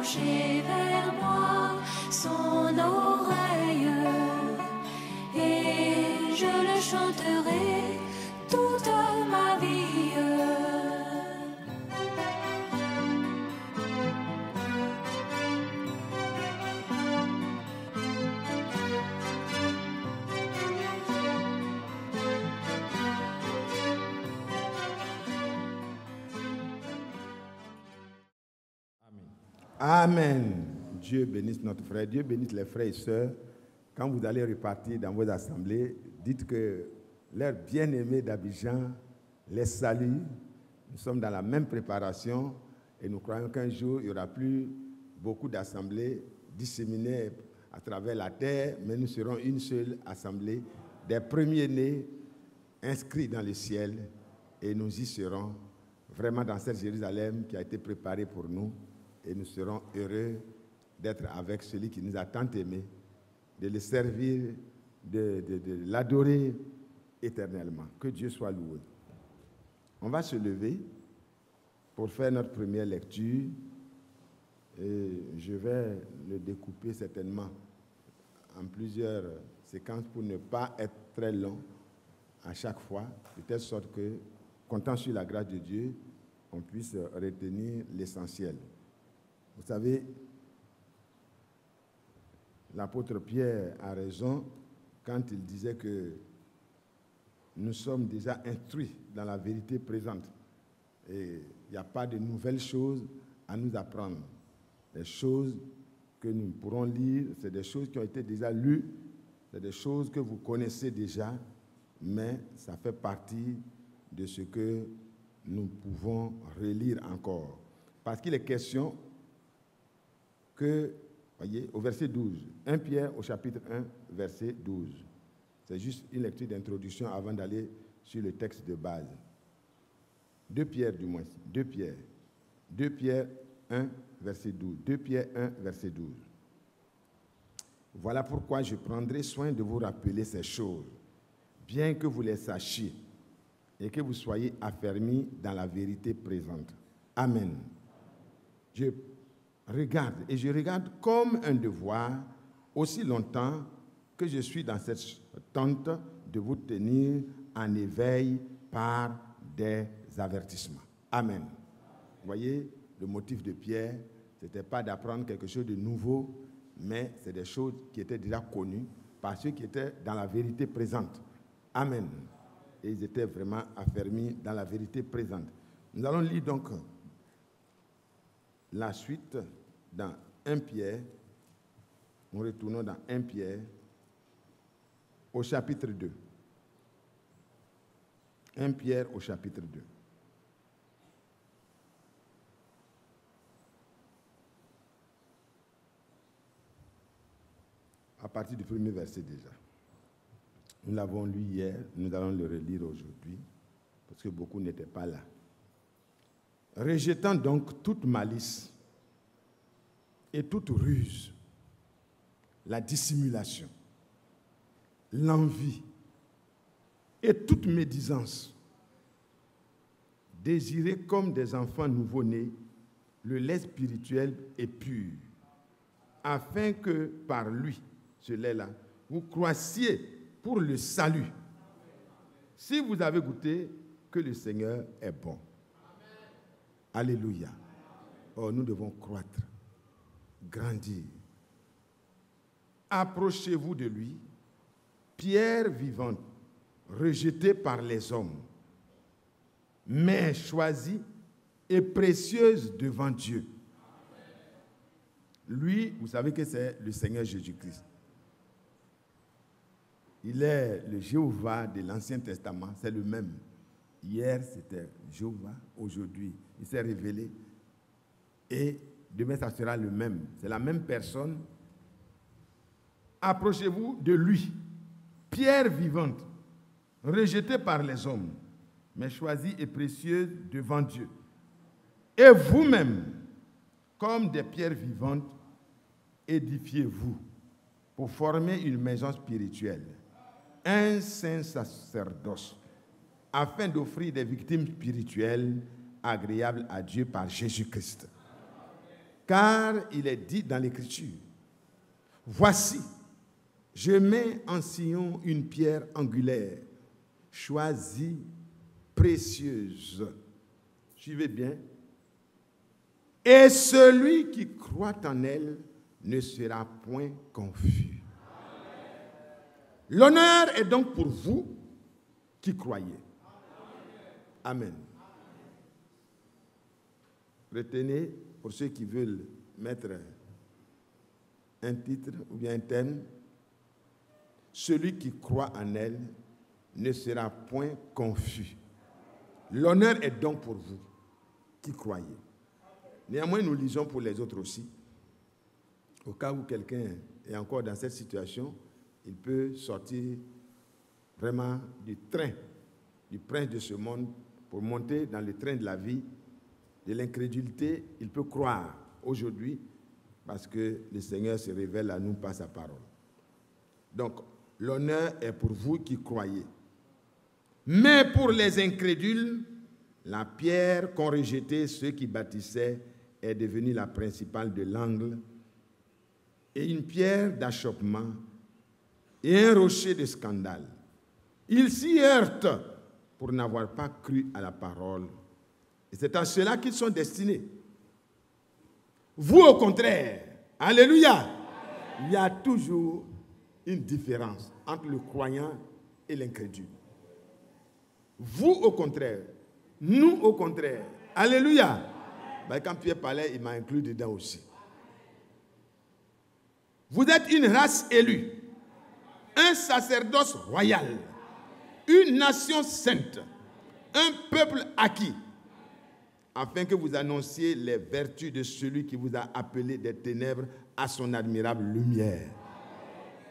pencher vers moi son oreille, et je le chanterai toute ma vie. Amen. Dieu bénisse notre frère. Dieu bénisse les frères et sœurs. Quand vous allez repartir dans vos assemblées, dites que leur bien-aimé d'Abidjan les salue. Nous sommes dans la même préparation et nous croyons qu'un jour, il n'y aura plus beaucoup d'assemblées disséminées à travers la terre, mais nous serons une seule assemblée des premiers-nés inscrits dans le ciel et nous y serons vraiment dans cette Jérusalem qui a été préparée pour nous. Et nous serons heureux d'être avec celui qui nous a tant aimés, de le servir, de l'adorer éternellement. Que Dieu soit loué. On va se lever pour faire notre première lecture. Et je vais le découper certainement en plusieurs séquences pour ne pas être très long à chaque fois, de telle sorte que, comptant sur la grâce de Dieu, on puisse retenir l'essentiel. Vous savez, l'apôtre Pierre a raison quand il disait que nous sommes déjà instruits dans la vérité présente. Et il n'y a pas de nouvelles choses à nous apprendre. Les choses que nous pourrons lire, c'est des choses qui ont été déjà lues, c'est des choses que vous connaissez déjà, mais ça fait partie de ce que nous pouvons relire encore. Parce qu'il est question que, voyez, au verset 12, 1 Pierre au chapitre 1, verset 12. C'est juste une lecture d'introduction avant d'aller sur le texte de base. 2 Pierre du moins, 2 Pierre 1, verset 12. 2 Pierre 1, verset 12. Voilà pourquoi je prendrai soin de vous rappeler ces choses, bien que vous les sachiez et que vous soyez affermis dans la vérité présente. Amen. Je regarde comme un devoir, aussi longtemps que je suis dans cette tente, de vous tenir en éveil par des avertissements. Amen. Vous voyez, le motif de Pierre, ce n'était pas d'apprendre quelque chose de nouveau, mais c'est des choses qui étaient déjà connues par ceux qui étaient dans la vérité présente. Amen. Et ils étaient vraiment affermis dans la vérité présente. Nous allons lire donc la suite dans 1 Pierre. Nous retournons dans 1 Pierre au chapitre 2. 1 Pierre au chapitre 2. À partir du premier verset déjà. Nous l'avons lu hier, nous allons le relire aujourd'hui, parce que beaucoup n'étaient pas là. Rejetant donc toute malice et toute ruse, la dissimulation, l'envie et toute médisance, désirez comme des enfants nouveau-nés le lait spirituel et pur, afin que par lui, ce lait-là, vous croissiez pour le salut. Si vous avez goûté que le Seigneur est bon. Alléluia. Oh, nous devons croître, grandir. Approchez-vous de lui, pierre vivante, rejetée par les hommes, mais choisie et précieuse devant Dieu. Lui, vous savez que c'est le Seigneur Jésus-Christ. Il est le Jéhovah de l'Ancien Testament, c'est le même. Hier, c'était Jéhovah, aujourd'hui, il s'est révélé. Et demain, ça sera le même. C'est la même personne. Approchez-vous de lui, pierre vivante, rejetée par les hommes, mais choisie et précieuse devant Dieu. Et vous-même, comme des pierres vivantes, édifiez-vous pour former une maison spirituelle, un saint sacerdoce, afin d'offrir des victimes spirituelles agréables à Dieu par Jésus-Christ. Car il est dit dans l'Écriture, « Voici, je mets en Sion une pierre angulaire, choisie, précieuse. » Suivez bien. « Et celui qui croit en elle ne sera point confus. » L'honneur est donc pour vous qui croyez. Amen. Retenez, pour ceux qui veulent mettre un titre ou bien un thème, celui qui croit en elle ne sera point confus. L'honneur est donc pour vous qui croyez. Néanmoins, nous lisons pour les autres aussi. Au cas où quelqu'un est encore dans cette situation, il peut sortir vraiment du train du prince de ce monde pour monter dans le train de la vie, de l'incrédulité. Il peut croire aujourd'hui parce que le Seigneur se révèle à nous par sa parole. Donc, l'honneur est pour vous qui croyez. Mais pour les incrédules, la pierre qu'ont rejetée ceux qui bâtissaient est devenue la principale de l'angle et une pierre d'achoppement et un rocher de scandale. Ils s'y heurtent pour n'avoir pas cru à la parole. Et c'est à cela qu'ils sont destinés. Vous, au contraire, alléluia, il y a toujours une différence entre le croyant et l'incrédule. Vous, au contraire, nous, au contraire, alléluia. Ben, quand Pierre parlait, il m'a inclus dedans aussi. Vous êtes une race élue, un sacerdoce royal, une nation sainte, un peuple acquis, afin que vous annonciez les vertus de celui qui vous a appelé des ténèbres à son admirable lumière.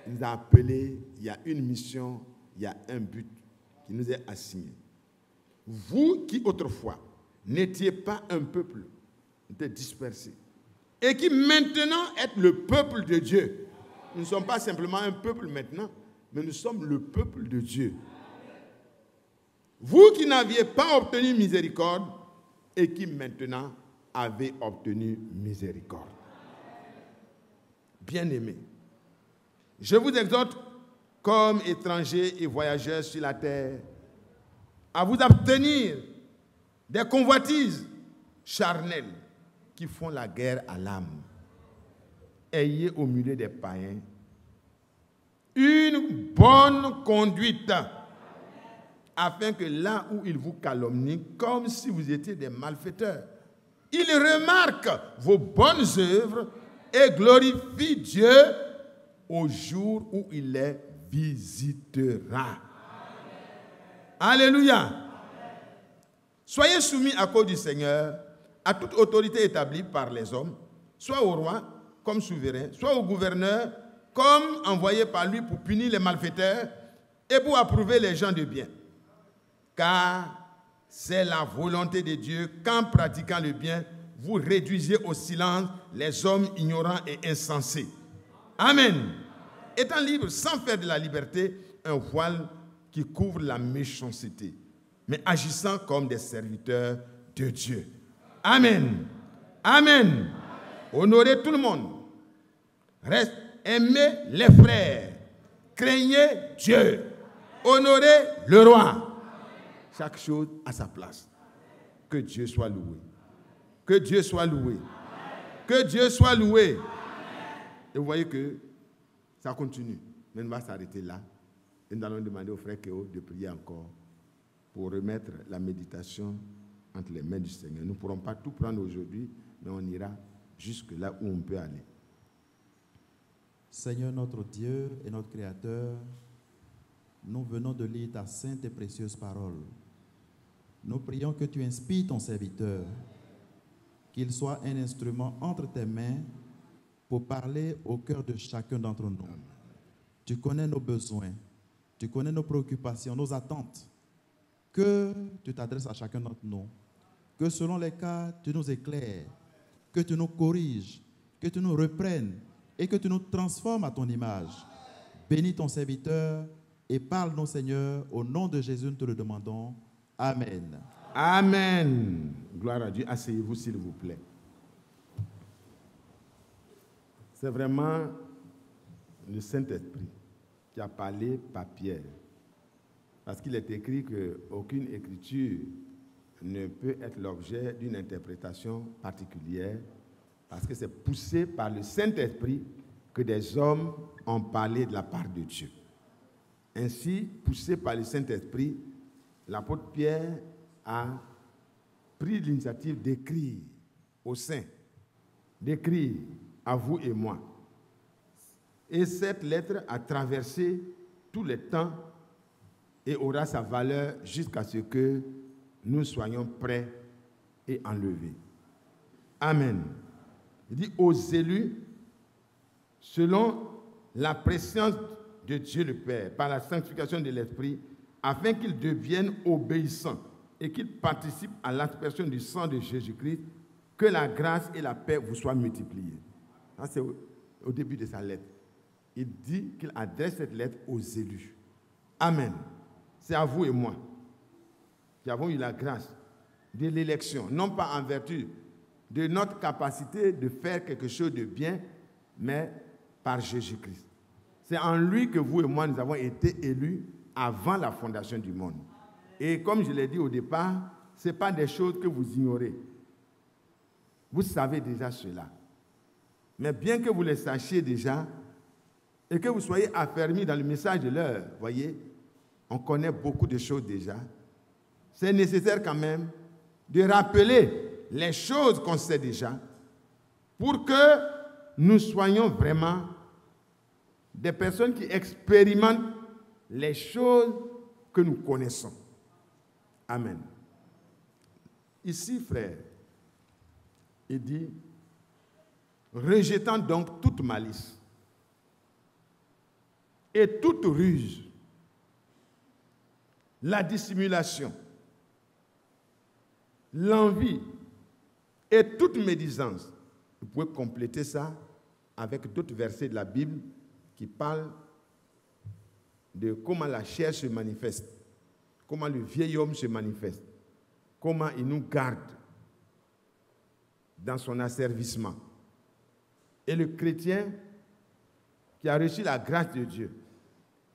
Il nous a appelés, il y a une mission, il y a un but qui nous est assigné. Vous qui autrefois n'étiez pas un peuple, étiez dispersés, et qui maintenant êtes le peuple de Dieu. Nous ne sommes pas simplement un peuple maintenant, mais nous sommes le peuple de Dieu. Vous qui n'aviez pas obtenu miséricorde et qui maintenant avez obtenu miséricorde. Bien-aimés, je vous exhorte comme étrangers et voyageurs sur la terre à vous abstenir des convoitises charnelles qui font la guerre à l'âme. Ayez au milieu des païens une bonne conduite, afin que là où ils vous calomnient, comme si vous étiez des malfaiteurs, ils remarquent vos bonnes œuvres et glorifient Dieu au jour où il les visitera. Alléluia. Amen. Soyez soumis à cause du Seigneur à toute autorité établie par les hommes, soit au roi comme souverain, soit au gouverneur comme envoyé par lui pour punir les malfaiteurs et pour approuver les gens de bien. Car c'est la volonté de Dieu qu'en pratiquant le bien, vous réduisiez au silence les hommes ignorants et insensés. Amen. Étant libres sans faire de la liberté un voile qui couvre la méchanceté, mais agissant comme des serviteurs de Dieu. Amen. Amen. Honorez tout le monde. Aimez les frères. Craignez Dieu. Honorez le roi. Chaque chose à sa place. Que Dieu soit loué. Que Dieu soit loué. Que Dieu soit loué. Et vous voyez que ça continue. Mais on va s'arrêter là. Et nous allons demander au frère Kéo de prier encore pour remettre la méditation entre les mains du Seigneur. Nous ne pourrons pas tout prendre aujourd'hui, mais on ira jusque là où on peut aller. Seigneur notre Dieu et notre Créateur, nous venons de lire ta sainte et précieuse parole. Nous prions que tu inspires ton serviteur, qu'il soit un instrument entre tes mains pour parler au cœur de chacun d'entre nous. Tu connais nos besoins, tu connais nos préoccupations, nos attentes. Que tu t'adresses à chacun d'entre nous, que selon les cas, tu nous éclaires, que tu nous corriges, que tu nous reprennes et que tu nous transformes à ton image. Bénis ton serviteur et parle-nous, Seigneur, au nom de Jésus, nous te le demandons. Amen. Amen. Gloire à Dieu. Asseyez-vous, s'il vous plaît. C'est vraiment le Saint-Esprit qui a parlé par Pierre. Parce qu'il est écrit qu'aucune écriture ne peut être l'objet d'une interprétation particulière, parce que c'est poussé par le Saint-Esprit que des hommes ont parlé de la part de Dieu. Ainsi, poussé par le Saint-Esprit, l'apôtre Pierre a pris l'initiative d'écrire aux saints, d'écrire à vous et moi. Et cette lettre a traversé tous les temps et aura sa valeur jusqu'à ce que nous soyons prêts et enlevés. Amen. Il dit aux élus, selon la préscience de Dieu le Père, par la sanctification de l'Esprit, afin qu'ils deviennent obéissants et qu'ils participent à l'aspersion du sang de Jésus-Christ, que la grâce et la paix vous soient multipliées. Ça, c'est au début de sa lettre. Il dit qu'il adresse cette lettre aux élus. Amen. C'est à vous et moi qui avons eu la grâce de l'élection, non pas en vertu de notre capacité de faire quelque chose de bien, mais par Jésus-Christ. C'est en lui que vous et moi, nous avons été élus avant la fondation du monde. Et comme je l'ai dit au départ, ce n'est pas des choses que vous ignorez. Vous savez déjà cela. Mais bien que vous le sachiez déjà, et que vous soyez affermis dans le message de l'heure, voyez, on connaît beaucoup de choses déjà. C'est nécessaire quand même de rappeler les choses qu'on sait déjà pour que nous soyons vraiment des personnes qui expérimentent les choses que nous connaissons. Amen. Ici, frère, il dit, rejetant donc toute malice et toute ruse, la dissimulation, l'envie et toute médisance. Vous pouvez compléter ça avec d'autres versets de la Bible qui parlent de comment la chair se manifeste, comment le vieil homme se manifeste, comment il nous garde dans son asservissement. Et le chrétien qui a reçu la grâce de Dieu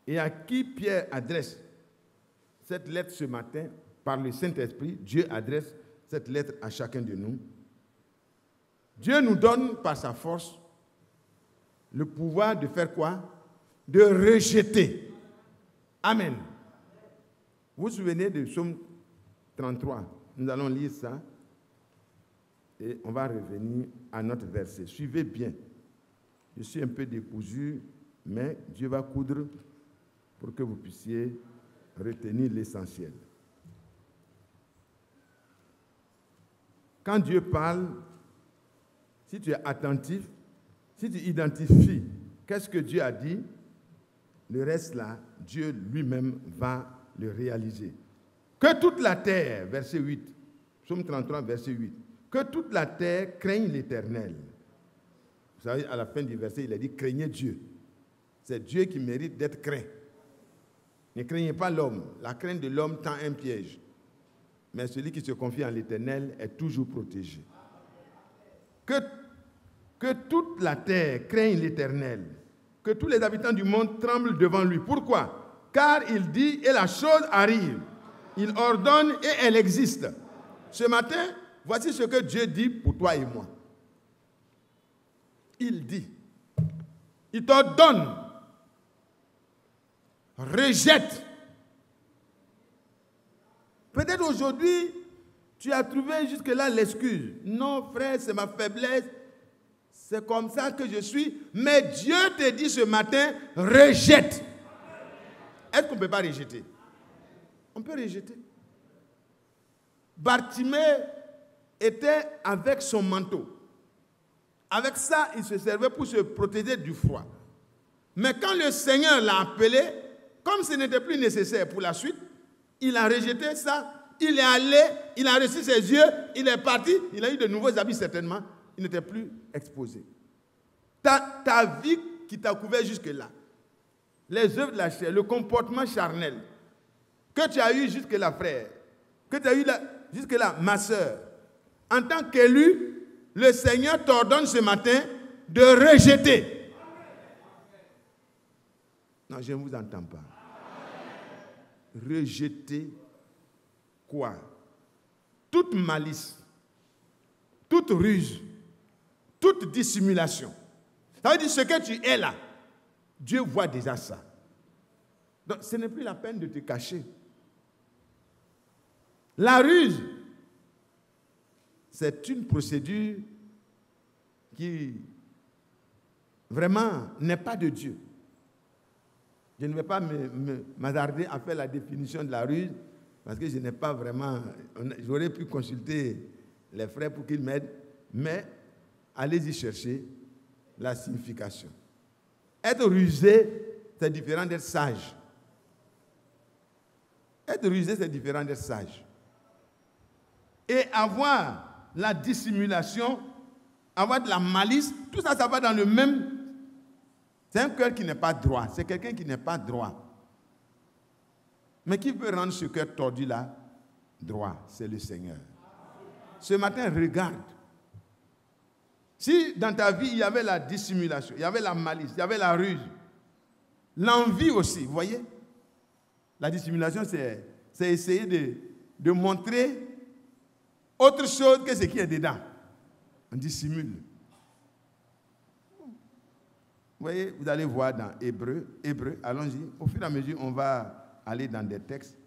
et à qui Pierre adresse cette lettre ce matin par le Saint-Esprit, Dieu adresse cette lettre à chacun de nous. Dieu nous donne par sa force le pouvoir de faire quoi? De rejeter. Amen. Vous vous souvenez de Psaume 33? Nous allons lire ça et on va revenir à notre verset. Suivez bien. Je suis un peu décousu, mais Dieu va coudre pour que vous puissiez retenir l'essentiel. Quand Dieu parle, si tu es attentif, si tu identifies qu'est-ce que Dieu a dit, le reste là, Dieu lui-même va le réaliser. Que toute la terre, verset 8, Psaume 33, verset 8, que toute la terre craigne l'Éternel. Vous savez, à la fin du verset, il a dit « craignez Dieu ». C'est Dieu qui mérite d'être craint. Ne craignez pas l'homme. La crainte de l'homme tend un piège. Mais celui qui se confie en l'Éternel est toujours protégé. Que toute la terre craigne l'Éternel. Que tous les habitants du monde tremblent devant lui. Pourquoi? Car il dit et la chose arrive. Il ordonne et elle existe. Ce matin, voici ce que Dieu dit pour toi et moi. Il dit. Il t'ordonne. Rejette. Peut-être aujourd'hui, tu as trouvé jusque-là l'excuse. Non, frère, c'est ma faiblesse. C'est comme ça que je suis. Mais Dieu te dit ce matin, rejette. Est-ce qu'on ne peut pas rejeter? On peut rejeter. Bartimée était avec son manteau. Avec ça, il se servait pour se protéger du froid. Mais quand le Seigneur l'a appelé, comme ce n'était plus nécessaire pour la suite, il a rejeté ça, il est allé, il a reçu ses yeux, il est parti, il a eu de nouveaux habits certainement, il n'était plus exposé. Ta vie qui t'a couvert jusque-là, les œuvres de la chair, le comportement charnel que tu as eu jusque-là, frère, que tu as eu jusque-là, ma soeur, en tant qu'élu, le Seigneur t'ordonne ce matin de rejeter. Non, je ne vous entends pas. Rejeter quoi? Toute malice, toute ruse, toute dissimulation. Ça veut dire ce que tu es là, Dieu voit déjà ça. Donc ce n'est plus la peine de te cacher. La ruse, c'est une procédure qui vraiment n'est pas de Dieu. Je ne vais pas m'attarder à faire la définition de la ruse parce que je n'ai pas vraiment... J'aurais pu consulter les frères pour qu'ils m'aident, mais allez-y chercher la signification. Être rusé, c'est différent d'être sage. Être rusé, c'est différent d'être sage. Et avoir la dissimulation, avoir de la malice, tout ça, ça va dans le même... C'est un cœur qui n'est pas droit. C'est quelqu'un qui n'est pas droit. Mais qui peut rendre ce cœur tordu là droit? C'est le Seigneur. Ce matin, regarde. Si dans ta vie, il y avait la dissimulation, il y avait la malice, il y avait la ruse, l'envie aussi, vous voyez? La dissimulation, c'est essayer de montrer autre chose que ce qui est dedans. On dissimule. Vous voyez, vous allez voir dans Hébreu, allons-y. Au fur et à mesure, on va aller dans des textes.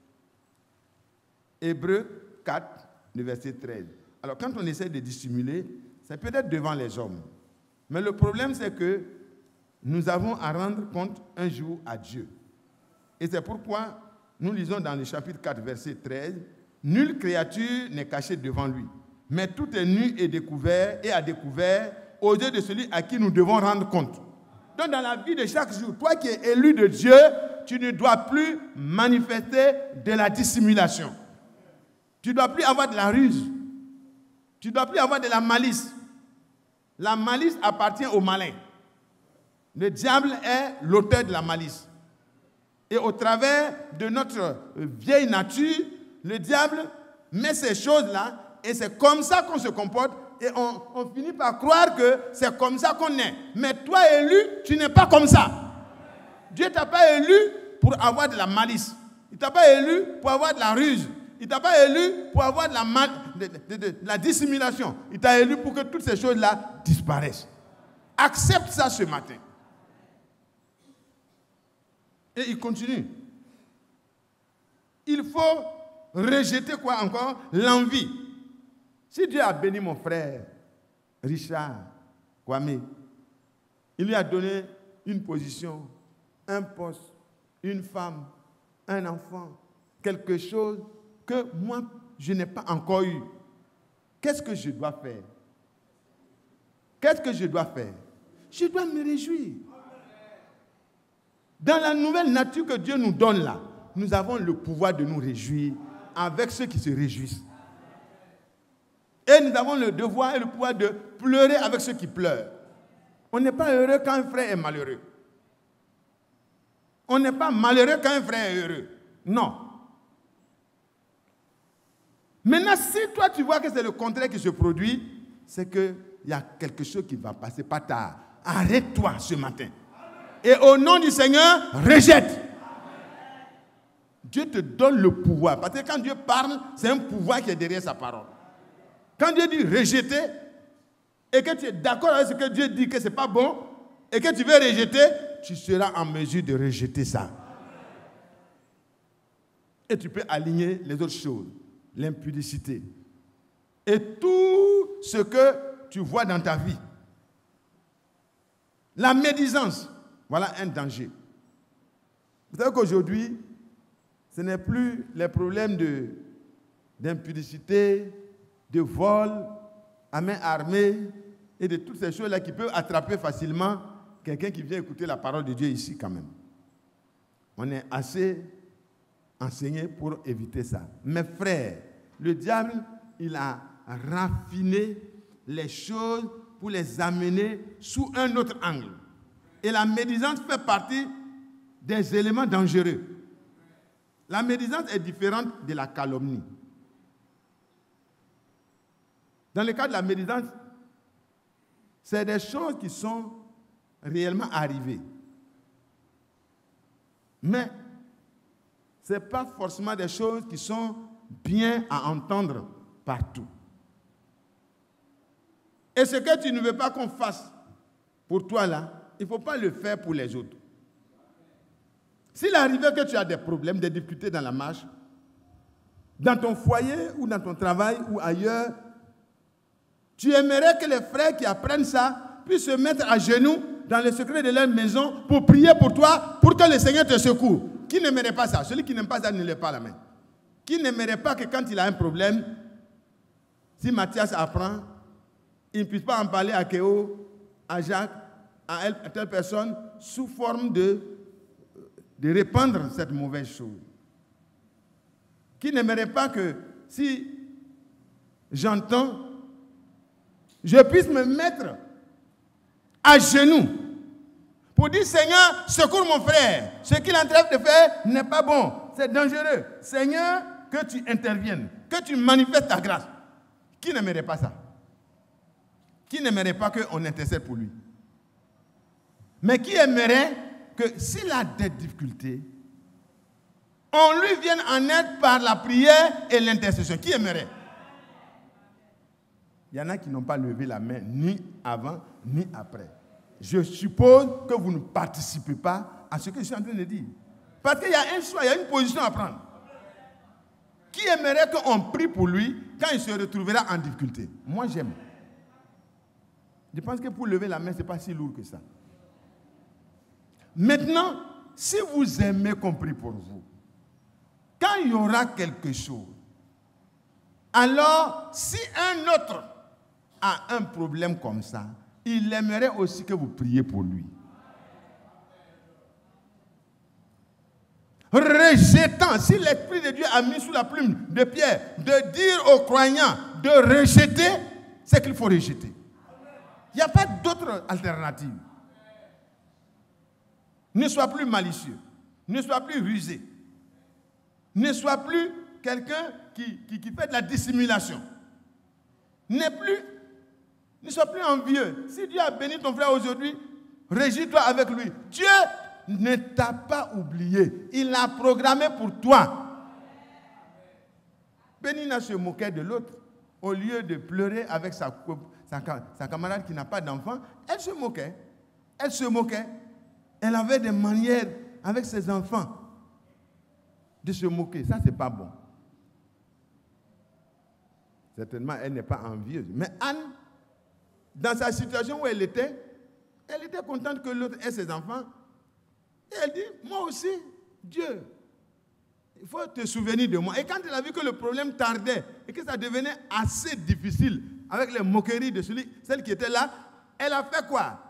Hébreu 4, le verset 13. Alors, quand on essaie de dissimuler, c'est peut-être devant les hommes. Mais le problème, c'est que nous avons à rendre compte un jour à Dieu. Et c'est pourquoi nous lisons dans le chapitre 4, verset 13, « Nulle créature n'est cachée devant lui, mais tout est nu et découvert et à découvert aux yeux de celui à qui nous devons rendre compte. » Donc dans la vie de chaque jour, toi qui es élu de Dieu, tu ne dois plus manifester de la dissimulation. Tu ne dois plus avoir de la ruse. Tu ne dois plus avoir de la malice. La malice appartient au malin. Le diable est l'auteur de la malice. Et au travers de notre vieille nature, le diable met ces choses-là et c'est comme ça qu'on se comporte. Et on finit par croire que c'est comme ça qu'on est. Mais toi, élu, tu n'es pas comme ça. Dieu ne t'a pas élu pour avoir de la malice. Il ne t'a pas élu pour avoir de la ruse. Il ne t'a pas élu pour avoir de la dissimulation. Il t'a élu pour que toutes ces choses-là disparaissent. Accepte ça ce matin. Et il continue. Il faut rejeter quoi encore? L'envie. Si Dieu a béni mon frère Richard Kwame, il lui a donné une position, un poste, une femme, un enfant, quelque chose que moi, je n'ai pas encore eu. Qu'est-ce que je dois faire? Qu'est-ce que je dois faire? Je dois me réjouir. Dans la nouvelle nature que Dieu nous donne là, nous avons le pouvoir de nous réjouir avec ceux qui se réjouissent. Et nous avons le devoir et le pouvoir de pleurer avec ceux qui pleurent. On n'est pas heureux quand un frère est malheureux. On n'est pas malheureux quand un frère est heureux. Non. Maintenant, si toi tu vois que c'est le contraire qui se produit, c'est qu'il y a quelque chose qui va passer pas tard. Arrête-toi ce matin. Et au nom du Seigneur, rejette. Dieu te donne le pouvoir. Parce que quand Dieu parle, c'est un pouvoir qui est derrière sa parole. Quand Dieu dit rejeter, et que tu es d'accord avec ce que Dieu dit que ce n'est pas bon, et que tu veux rejeter, tu seras en mesure de rejeter ça. Et tu peux aligner les autres choses, l'impudicité. Et tout ce que tu vois dans ta vie. La médisance, voilà un danger. Vous savez qu'aujourd'hui, ce n'est plus les problèmes d'impudicité, de vol, à main armée et de toutes ces choses-là qui peuvent attraper facilement quelqu'un qui vient écouter la parole de Dieu ici quand même. On est assez enseigné pour éviter ça. Mes frères, le diable, il a raffiné les choses pour les amener sous un autre angle. Et la médisance fait partie des éléments dangereux. La médisance est différente de la calomnie. Dans le cas de la médisance, c'est des choses qui sont réellement arrivées. Mais ce n'est pas forcément des choses qui sont bien à entendre partout. Et ce que tu ne veux pas qu'on fasse pour toi là, il ne faut pas le faire pour les autres. S'il arrivait que tu as des problèmes, des difficultés dans la marche, dans ton foyer ou dans ton travail ou ailleurs, tu aimerais que les frères qui apprennent ça puissent se mettre à genoux dans le secret de leur maison pour prier pour toi, pour que le Seigneur te secoue. Qui n'aimerait pas ça? Celui qui n'aime pas ça ne lève pas la main. Qui n'aimerait pas que quand il a un problème, si Mathias apprend, il ne puisse pas en parler à Kéo, à Jacques, à telle personne, sous forme de répandre cette mauvaise chose. Qui n'aimerait pas que si j'entends, je puisse me mettre à genoux pour dire, Seigneur, secours mon frère. Ce qu'il est en train de faire n'est pas bon. C'est dangereux. Seigneur, que tu interviennes, que tu manifestes ta grâce. Qui n'aimerait pas ça? Qui n'aimerait pas qu'on intercède pour lui? Mais qui aimerait que s'il a des difficultés, on lui vienne en aide par la prière et l'intercession? Qui aimerait? Il y en a qui n'ont pas levé la main ni avant ni après. Je suppose que vous ne participez pas à ce que je suis en train de dire. Parce qu'il y a un choix, il y a une position à prendre. Qui aimerait qu'on prie pour lui quand il se retrouvera en difficulté? Moi, j'aime. Je pense que pour lever la main, ce n'est pas si lourd que ça. Maintenant, si vous aimez qu'on prie pour vous, quand il y aura quelque chose, alors si un autre a un problème comme ça, il aimerait aussi que vous priez pour lui. Rejetant, si l'Esprit de Dieu a mis sous la plume de Pierre de dire aux croyants de rejeter, c'est qu'il faut rejeter. Il n'y a pas d'autre alternative. Ne sois plus malicieux, ne sois plus rusé, ne sois plus quelqu'un qui fait de la dissimulation. Ne sois plus envieux. Si Dieu a béni ton frère aujourd'hui, réjouis-toi avec lui. Dieu ne t'a pas oublié. Il l'a programmé pour toi. Pénina se moquait de l'autre. Au lieu de pleurer avec sa camarade qui n'a pas d'enfant, elle se moquait. Elle se moquait. Elle avait des manières avec ses enfants de se moquer. Ça, c'est pas bon. Certainement, elle n'est pas envieuse. Mais Anne, dans sa situation où elle était contente que l'autre ait ses enfants. Et elle dit, moi aussi, Dieu, il faut te souvenir de moi. Et quand elle a vu que le problème tardait et que ça devenait assez difficile avec les moqueries de celle qui était là, elle a fait quoi?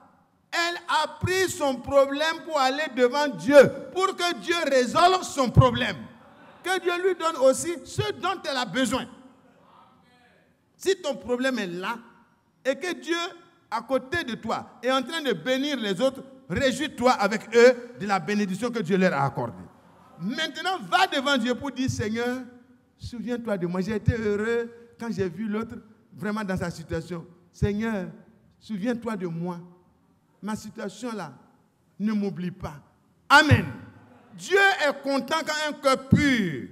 Elle a pris son problème pour aller devant Dieu, pour que Dieu résolve son problème. Que Dieu lui donne aussi ce dont elle a besoin. Si ton problème est là, et que Dieu, à côté de toi, est en train de bénir les autres, réjouis-toi avec eux de la bénédiction que Dieu leur a accordée. Maintenant, va devant Dieu pour dire, Seigneur, souviens-toi de moi. J'ai été heureux quand j'ai vu l'autre vraiment dans sa situation. Seigneur, souviens-toi de moi. Ma situation là, ne m'oublie pas. Amen. Dieu est content quand un cœur pur,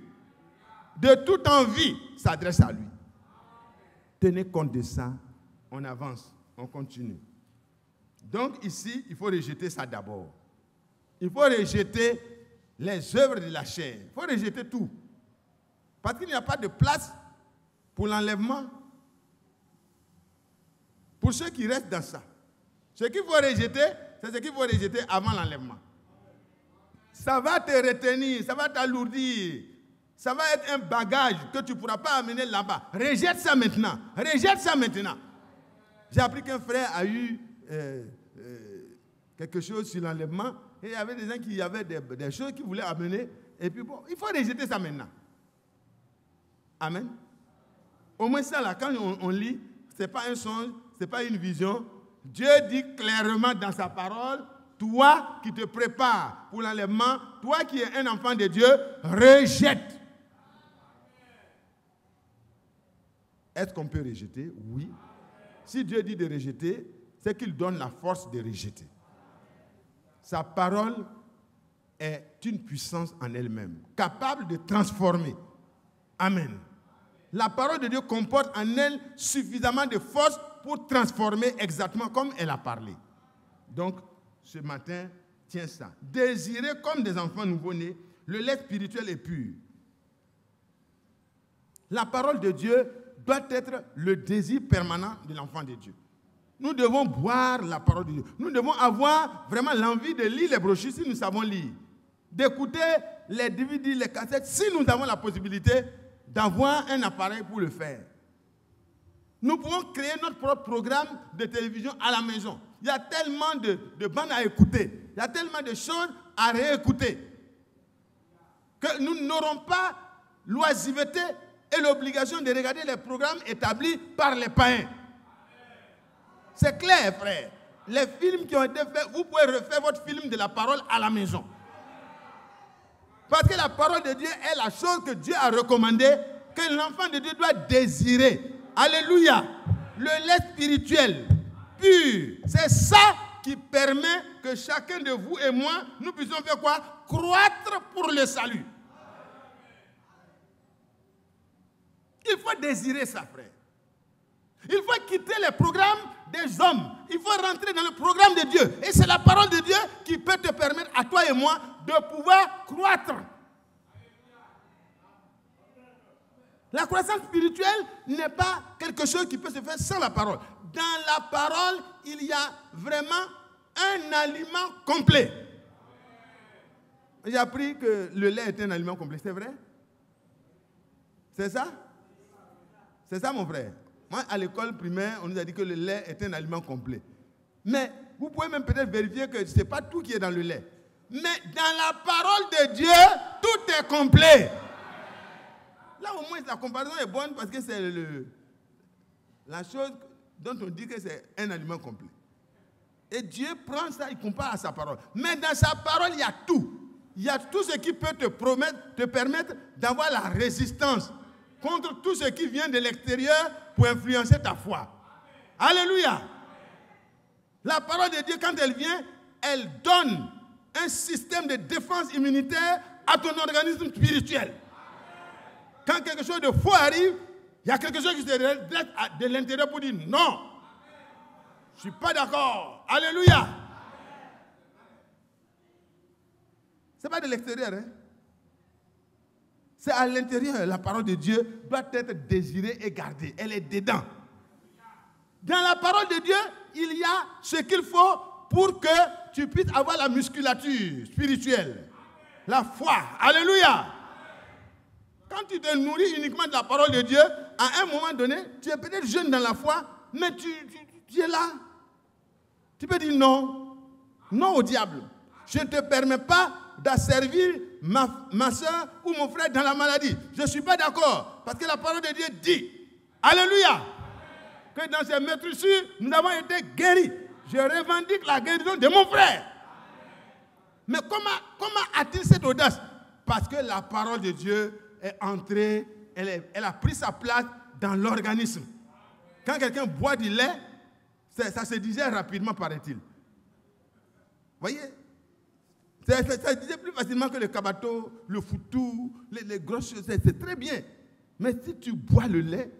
de toute envie, s'adresse à lui. Tenez compte de ça. On avance, on continue. Donc ici, il faut rejeter ça d'abord. Il faut rejeter les œuvres de la chair. Il faut rejeter tout. Parce qu'il n'y a pas de place pour l'enlèvement. Pour ceux qui restent dans ça. Ce qu'il faut rejeter, c'est ce qu'il faut rejeter avant l'enlèvement. Ça va te retenir, ça va t'alourdir. Ça va être un bagage que tu ne pourras pas amener là-bas. Rejette ça maintenant. Rejette ça maintenant. J'ai appris qu'un frère a eu quelque chose sur l'enlèvement et il y avait des gens qui avaient des choses qu'ils voulaient amener. Et puis bon, il faut rejeter ça maintenant. Amen. Au moins ça là, quand on lit, ce n'est pas un songe, ce n'est pas une vision. Dieu dit clairement dans sa parole, toi qui te prépares pour l'enlèvement, toi qui es un enfant de Dieu, rejette. Est-ce qu'on peut rejeter? Oui. Si Dieu dit de rejeter, c'est qu'il donne la force de rejeter. Sa parole est une puissance en elle-même, capable de transformer. Amen. La parole de Dieu comporte en elle suffisamment de force pour transformer exactement comme elle a parlé. Donc, ce matin, tiens ça. Désirez comme des enfants nouveau-nés le lait spirituel et pur. La parole de Dieu doit être le désir permanent de l'enfant de Dieu. Nous devons boire la parole de Dieu. Nous devons avoir vraiment l'envie de lire les brochures si nous savons lire. D'écouter les DVD, les cassettes, si nous avons la possibilité d'avoir un appareil pour le faire. Nous pouvons créer notre propre programme de télévision à la maison. Il y a tellement de bandes à écouter. Il y a tellement de choses à réécouter. Que nous n'aurons pas l'oisiveté et l'obligation de regarder les programmes établis par les païens. C'est clair, frère. Les films qui ont été faits, vous pouvez refaire votre film de la parole à la maison. Parce que la parole de Dieu est la chose que Dieu a recommandée, que l'enfant de Dieu doit désirer. Alléluia. Le lait spirituel pur, c'est ça qui permet que chacun de vous et moi, nous puissions faire quoi? Croître pour le salut. Il faut désirer ça, frère. Il faut quitter les programmes des hommes. Il faut rentrer dans le programme de Dieu. Et c'est la parole de Dieu qui peut te permettre, à toi et moi, de pouvoir croître. La croissance spirituelle n'est pas quelque chose qui peut se faire sans la parole. Dans la parole, il y a vraiment un aliment complet. J'ai appris que le lait est un aliment complet. C'est vrai? C'est ça? C'est ça, mon frère. Moi, à l'école primaire, on nous a dit que le lait est un aliment complet. Mais vous pouvez même peut-être vérifier que ce n'est pas tout qui est dans le lait. Mais dans la parole de Dieu, tout est complet. Là, au moins, la comparaison est bonne parce que c'est la chose dont on dit que c'est un aliment complet. Et Dieu prend ça, il compare à sa parole. Mais dans sa parole, il y a tout. Il y a tout ce qui peut te permettre d'avoir la résistance contre tout ce qui vient de l'extérieur pour influencer ta foi. Alléluia. La parole de Dieu, quand elle vient, elle donne un système de défense immunitaire à ton organisme spirituel. Quand quelque chose de faux arrive, il y a quelque chose qui se dresse de l'intérieur pour dire non. Je ne suis pas d'accord. Alléluia. Ce n'est pas de l'extérieur. Hein? C'est à l'intérieur. La parole de Dieu doit être désirée et gardée. Elle est dedans. Dans la parole de Dieu, il y a ce qu'il faut pour que tu puisses avoir la musculature spirituelle. La foi. Alléluia. Quand tu te nourris uniquement de la parole de Dieu, à un moment donné, tu es peut-être jeune dans la foi, mais tu es là. Tu peux dire non. Non au diable. Je ne te permets pas d'asservir ma soeur ou mon frère dans la maladie. Je ne suis pas d'accord. Parce que la parole de Dieu dit, alléluia, que dans ces meurtrissures, nous avons été guéris. Je revendique la guérison de mon frère. Mais comment a-t-il cette audace? Parce que la parole de Dieu est entrée, elle a pris sa place dans l'organisme. Quand quelqu'un boit du lait, ça se digère rapidement, paraît-il. Vous voyez? Ça se digère plus facilement que le cabato, le foutou, les grosses choses. C'est très bien. Mais si tu bois le lait,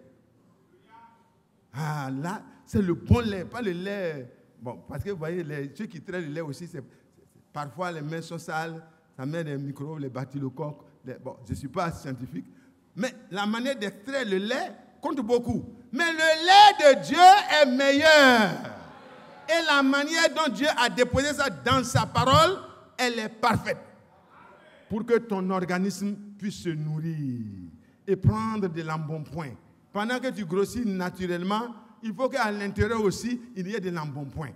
là, c'est le bon lait, pas le lait. Bon, parce que vous voyez, ceux qui traitent le lait aussi, parfois les mains sont sales, ça met des microbes, les bactylocoques. Bon, je ne suis pas scientifique, mais la manière d'extraire le lait compte beaucoup. Mais le lait de Dieu est meilleur. Et la manière dont Dieu a déposé ça dans sa parole, elle est parfaite. Pour que ton organisme puisse se nourrir et prendre de l'embonpoint. Pendant que tu grossis naturellement, il faut qu'à l'intérieur aussi, il y ait de l'embonpoint.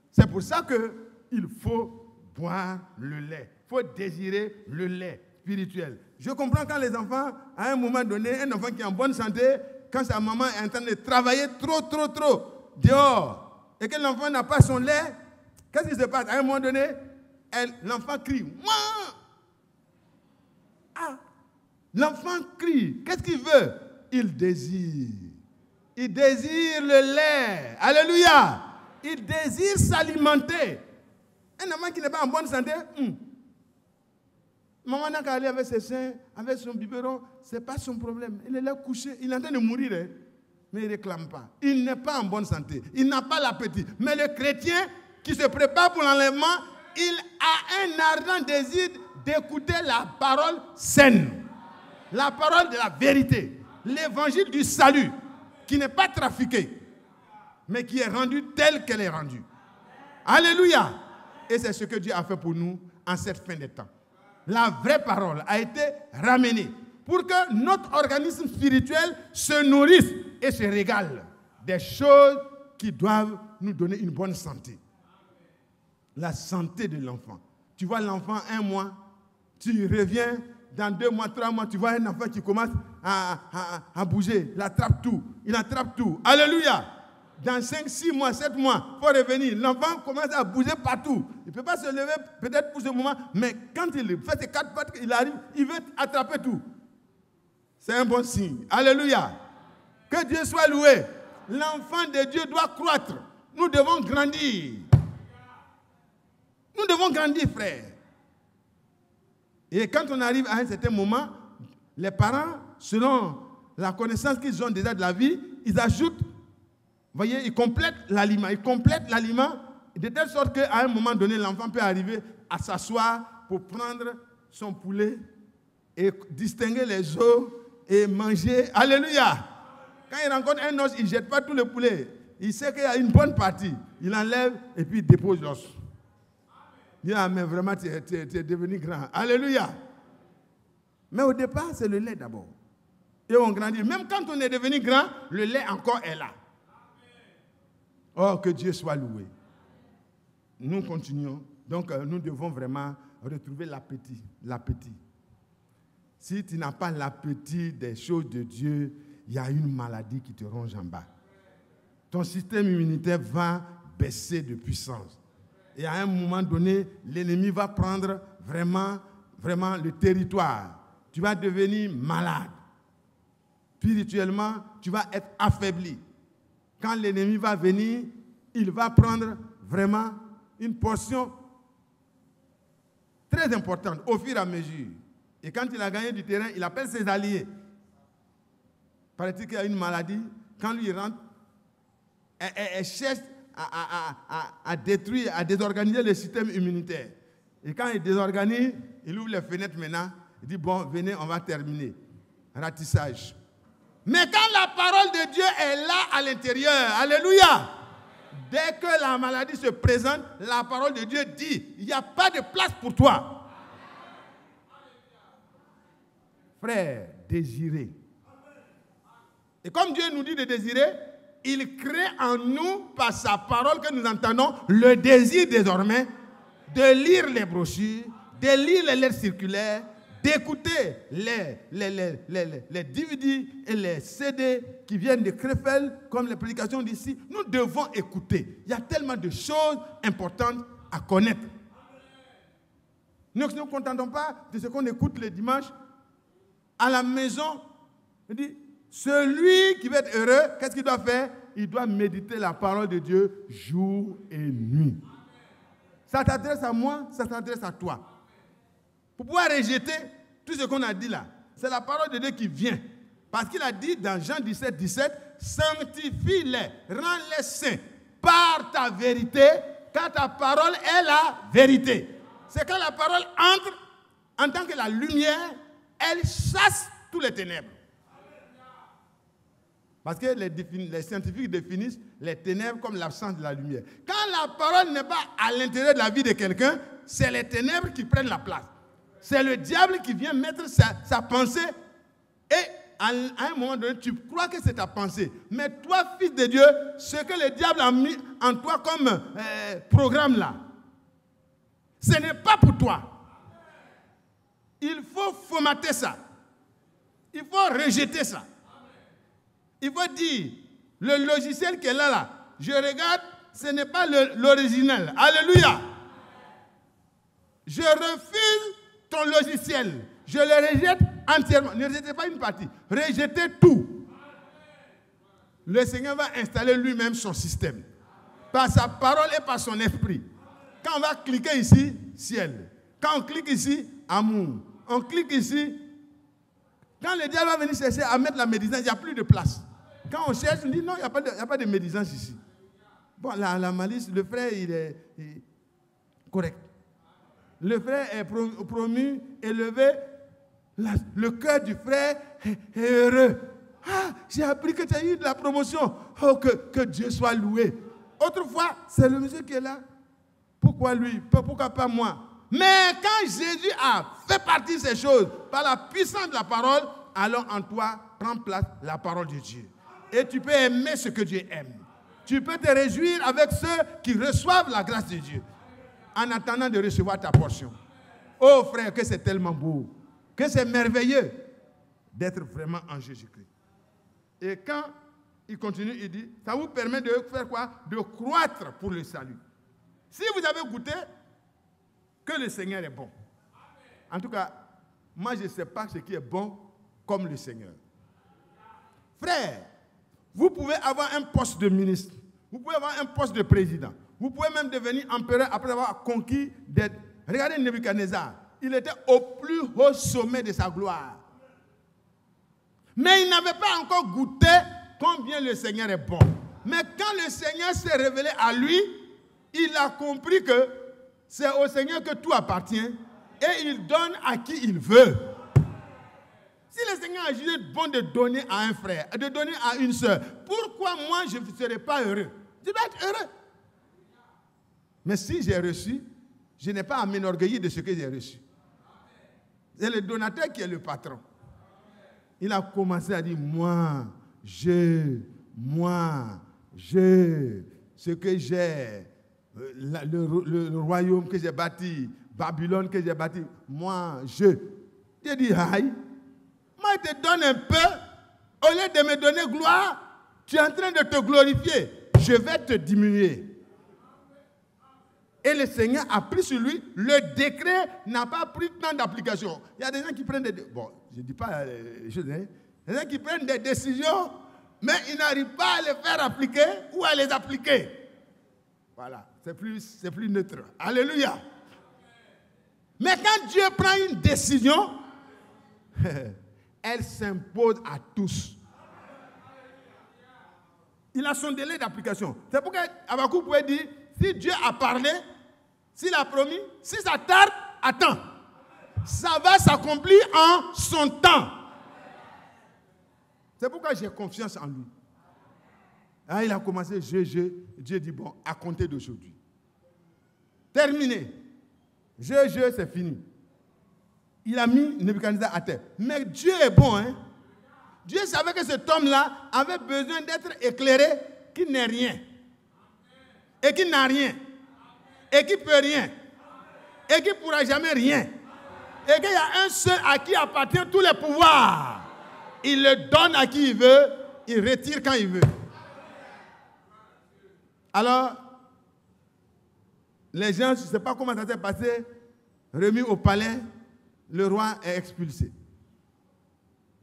C'est pour ça qu'il faut boire le lait. Il faut désirer le lait spirituel. Je comprends quand les enfants, à un moment donné, un enfant qui est en bonne santé, quand sa maman est en train de travailler trop dehors, et que l'enfant n'a pas son lait, qu'est-ce qui se passe? À un moment donné, l'enfant crie. Mouah! L'enfant crie. Qu'est-ce qu'il veut? Il désire. Il désire le lait. Alléluia. Il désire s'alimenter. Un enfant qui n'est pas en bonne santé, maman n'a qu'à aller avec ses seins, avec son biberon, ce n'est pas son problème. Il est là couché, il est en train de mourir, hein, mais il ne réclame pas. Il n'est pas en bonne santé, il n'a pas l'appétit. Mais le chrétien qui se prépare pour l'enlèvement, il a un ardent désir d'écouter la parole saine, la parole de la vérité, l'évangile du salut, qui n'est pas trafiqué, mais qui est rendu tel qu'elle est rendue. Alléluia. Et c'est ce que Dieu a fait pour nous en cette fin de temps. La vraie parole a été ramenée pour que notre organisme spirituel se nourrisse et se régale des choses qui doivent nous donner une bonne santé. La santé de l'enfant. Tu vois l'enfant 1 mois, tu reviens dans 2 mois, 3 mois, tu vois un enfant qui commence à bouger, il attrape tout. Alléluia. Dans 5, 6 mois, 7 mois, il faut revenir. L'enfant commence à bouger partout. Il ne peut pas se lever peut-être pour ce moment, mais quand il fait ses 4 pattes, il arrive, il veut attraper tout. C'est un bon signe. Alléluia. Que Dieu soit loué. L'enfant de Dieu doit croître. Nous devons grandir. Nous devons grandir, frère. Et quand on arrive à un certain moment, les parents, selon la connaissance qu'ils ont déjà de la vie, ils ajoutent. Vous voyez, ils complètent l'aliment. De telle sorte qu'à un moment donné, l'enfant peut arriver à s'asseoir pour prendre son poulet et distinguer les os et manger. Alléluia. Quand il rencontre un os, il ne jette pas tout le poulet. Il sait qu'il y a une bonne partie. Il enlève et puis il dépose l'os. Il dit, ah, mais vraiment, tu es devenu grand. Alléluia. Mais au départ, c'est le lait d'abord. Et on grandit. Même quand on est devenu grand, le lait encore est là. Oh, que Dieu soit loué. Nous continuons. Donc, nous devons vraiment retrouver l'appétit. L'appétit. Si tu n'as pas l'appétit des choses de Dieu, il y a une maladie qui te ronge en bas. Ton système immunitaire va baisser de puissance. Et à un moment donné, l'ennemi va prendre vraiment le territoire. Tu vas devenir malade. Spirituellement, tu vas être affaibli. Quand l'ennemi va venir, il va prendre vraiment une portion très importante au fur et à mesure. Et quand il a gagné du terrain, il appelle ses alliés. Paraît-il qu'il y a une maladie. Quand lui rentre, elle cherche à détruire, à désorganiser le système immunitaire. Et quand il désorganise, il ouvre les fenêtres maintenant. Il dit, bon, venez, on va terminer. Ratissage. Mais quand la parole de Dieu est là à l'intérieur, alléluia, dès que la maladie se présente, la parole de Dieu dit, il n'y a pas de place pour toi. Frère, désirez. Et comme Dieu nous dit de désirer, il crée en nous, par sa parole que nous entendons, le désir désormais de lire les brochures, de lire les lettres circulaires, d'écouter les DVD et les CD qui viennent de Krefeld, comme les prédications d'ici. Nous devons écouter. Il y a tellement de choses importantes à connaître. Nous ne nous contentons pas de ce qu'on écoute le dimanche. À la maison, on dit, celui qui veut être heureux, qu'est-ce qu'il doit faire? Il doit méditer la parole de Dieu jour et nuit. Ça t'adresse à moi, ça s'adresse à toi. Pour pouvoir rejeter tout ce qu'on a dit là, c'est la parole de Dieu qui vient. Parce qu'il a dit dans Jean 17, 17, sanctifie-les, rends-les saints par ta vérité, car ta parole est la vérité. C'est quand la parole entre en tant que la lumière, elle chasse tous les ténèbres. Parce que les scientifiques définissent les ténèbres comme l'absence de la lumière. Quand la parole n'est pas à l'intérieur de la vie de quelqu'un, c'est les ténèbres qui prennent la place. C'est le diable qui vient mettre sa pensée et à un moment donné, tu crois que c'est ta pensée. Mais toi, fils de Dieu, ce que le diable a mis en toi comme programme là, ce n'est pas pour toi. Il faut formater ça. Il faut rejeter ça. Il faut dire, le logiciel qui est là, je regarde, ce n'est pas l'original. Alléluia. Je refuse ton logiciel. Je le rejette entièrement. Ne rejetez pas une partie. Rejetez tout. le Seigneur va installer lui-même son système. Par sa parole et par son esprit. Quand on va cliquer ici, ciel. Quand on clique ici, amour. On clique ici. Quand le diable va venir chercher à mettre la médisance, il n'y a plus de place. Quand on cherche, on dit non, il n'y a pas de médisance ici. Bon, la malice, le frère, il est correct. Le frère est promu, élevé. Le cœur du frère est heureux. Ah, j'ai appris que tu as eu de la promotion. Oh, que Dieu soit loué. Autrefois, c'est le monsieur qui est là. Pourquoi lui? Pourquoi pas moi? Mais quand Jésus a fait partie de ces choses, par la puissance de la parole, alors en toi prend place la parole de Dieu. Et tu peux aimer ce que Dieu aime. Tu peux te réjouir avec ceux qui reçoivent la grâce de Dieu, en attendant de recevoir ta portion. Oh frère, que c'est tellement beau, que c'est merveilleux d'être vraiment en Jésus-Christ. Et quand il continue, il dit, ça vous permet de faire quoi? De croître pour le salut. Si vous avez goûté que le Seigneur est bon. En tout cas, moi je ne sais pas ce qui est bon comme le Seigneur. Frère, vous pouvez avoir un poste de ministre, vous pouvez avoir un poste de président, vous pouvez même devenir empereur après avoir conquis des... Regardez Nebuchadnezzar, il était au plus haut sommet de sa gloire. Mais il n'avait pas encore goûté combien le Seigneur est bon. Mais quand le Seigneur s'est révélé à lui, il a compris que c'est au Seigneur que tout appartient et il donne à qui il veut. Si le Seigneur a jugé bon de donner à un frère, de donner à une soeur, pourquoi moi je ne serais pas heureux? Je dois être heureux. Mais si j'ai reçu, je n'ai pas à m'enorgueillir de ce que j'ai reçu. C'est le donateur qui est le patron. Il a commencé à dire, moi, ce que j'ai, le royaume que j'ai bâti, Babylone que j'ai bâti, moi, je. J'ai dit, aïe, moi je te donne un peu, au lieu de me donner gloire, tu es en train de te glorifier, je vais te diminuer. Et le Seigneur a pris sur lui, le décret n'a pas pris tant d'application. Il y a des gens qui prennent des... Bon, je ne dis pas les choses, hein. Il y a des gens qui prennent des décisions, mais ils n'arrivent pas à les faire appliquer ou à les appliquer. Voilà, c'est plus neutre. Alléluia. Mais quand Dieu prend une décision, elle s'impose à tous. Il a son délai d'application. C'est pourquoi Habakkuk pouvait dire, si Dieu a parlé, s'il a promis, si ça tarde, attends. Ça va s'accomplir en son temps. C'est pourquoi j'ai confiance en lui. Ah, il a commencé, Dieu dit, bon, à compter d'aujourd'hui. Terminé. C'est fini. Il a mis Nebuchadnezzar à terre. Mais Dieu est bon, hein. Dieu savait que cet homme-là avait besoin d'être éclairé, qui n'est rien. Et qui n'a rien. Et qui peut rien. Et qui ne pourra jamais rien. Et qu'il y a un seul à qui appartient tous les pouvoirs. Il le donne à qui il veut, il retire quand il veut. Alors, les gens, je ne sais pas comment ça s'est passé, remis au palais, le roi est expulsé.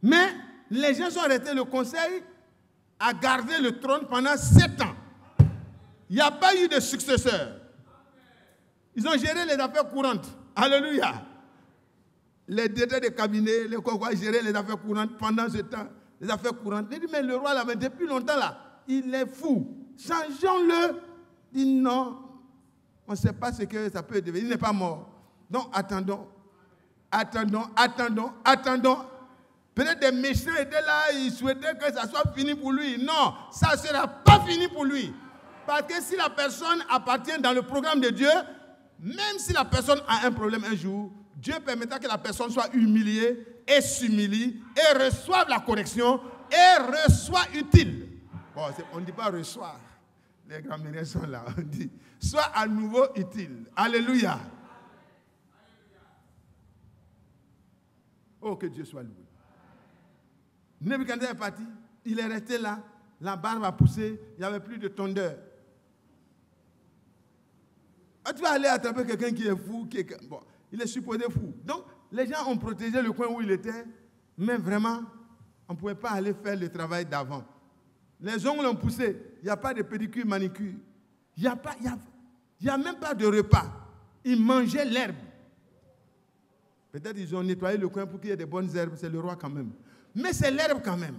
Mais les gens sont restés, le conseil a gardé le trône pendant 7 ans. Il n'y a pas eu de successeur. Ils ont géré les affaires courantes. Alléluia. Les directeurs de cabinet, les quoi, gérer les affaires courantes pendant ce temps. Les affaires courantes. Il dit, mais le roi, là, mais depuis longtemps, là, il est fou. Changeons-le. Il dit, non, on ne sait pas ce que ça peut devenir. Il n'est pas mort. Donc, attendons. Peut-être des méchants étaient là, ils souhaitaient que ça soit fini pour lui. Non, ça ne sera pas fini pour lui. Parce que si la personne appartient dans le programme de Dieu, même si la personne a un problème un jour, Dieu permettra que la personne soit humiliée et s'humilie et reçoive la correction et reçoit utile. Bon, on ne dit pas reçoit. Les grands-mères sont là. On dit soit à nouveau utile. Alléluia. Oh, que Dieu soit loué. Nebuchadnezzar est parti. Il est resté là. La barbe a poussé. Il n'y avait plus de tondeur. Ah, tu vas aller attraper quelqu'un qui est fou. Bon, il est supposé fou. Donc, les gens ont protégé le coin où il était. Mais vraiment, on ne pouvait pas aller faire le travail d'avant. Les ongles ont poussé. Il n'y a pas de pédicure, manicure. Il n'y a même pas de repas. Ils mangeaient l'herbe. Peut-être ils ont nettoyé le coin pour qu'il y ait des bonnes herbes. C'est le roi quand même. Mais c'est l'herbe quand même.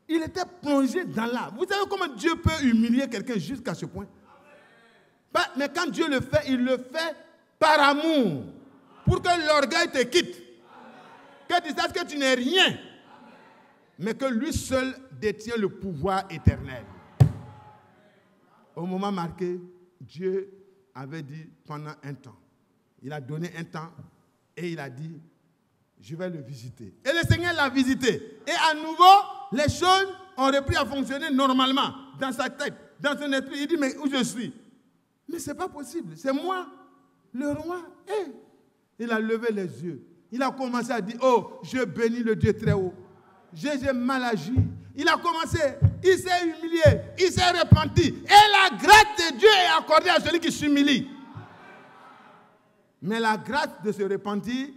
Il était plongé dans l'arbre. Vous savez comment Dieu peut humilier quelqu'un jusqu'à ce point? Mais quand Dieu le fait, il le fait par amour. Pour que l'orgueil te quitte. Que tu saches que tu n'es rien. Mais que lui seul détient le pouvoir éternel. Au moment marqué, Dieu avait dit pendant un temps. Il a donné un temps et il a dit, je vais le visiter. Et le Seigneur l'a visité. Et à nouveau, les choses ont repris à fonctionner normalement dans sa tête, dans son esprit. Il dit, mais où je suis? Mais ce n'est pas possible. C'est moi, le roi. Et il a levé les yeux. Il a commencé à dire, oh, je bénis le Dieu très haut. J'ai mal agi. Il a commencé, il s'est humilié, il s'est repenti. Et la grâce de Dieu est accordée à celui qui s'humilie. Mais la grâce de se repentir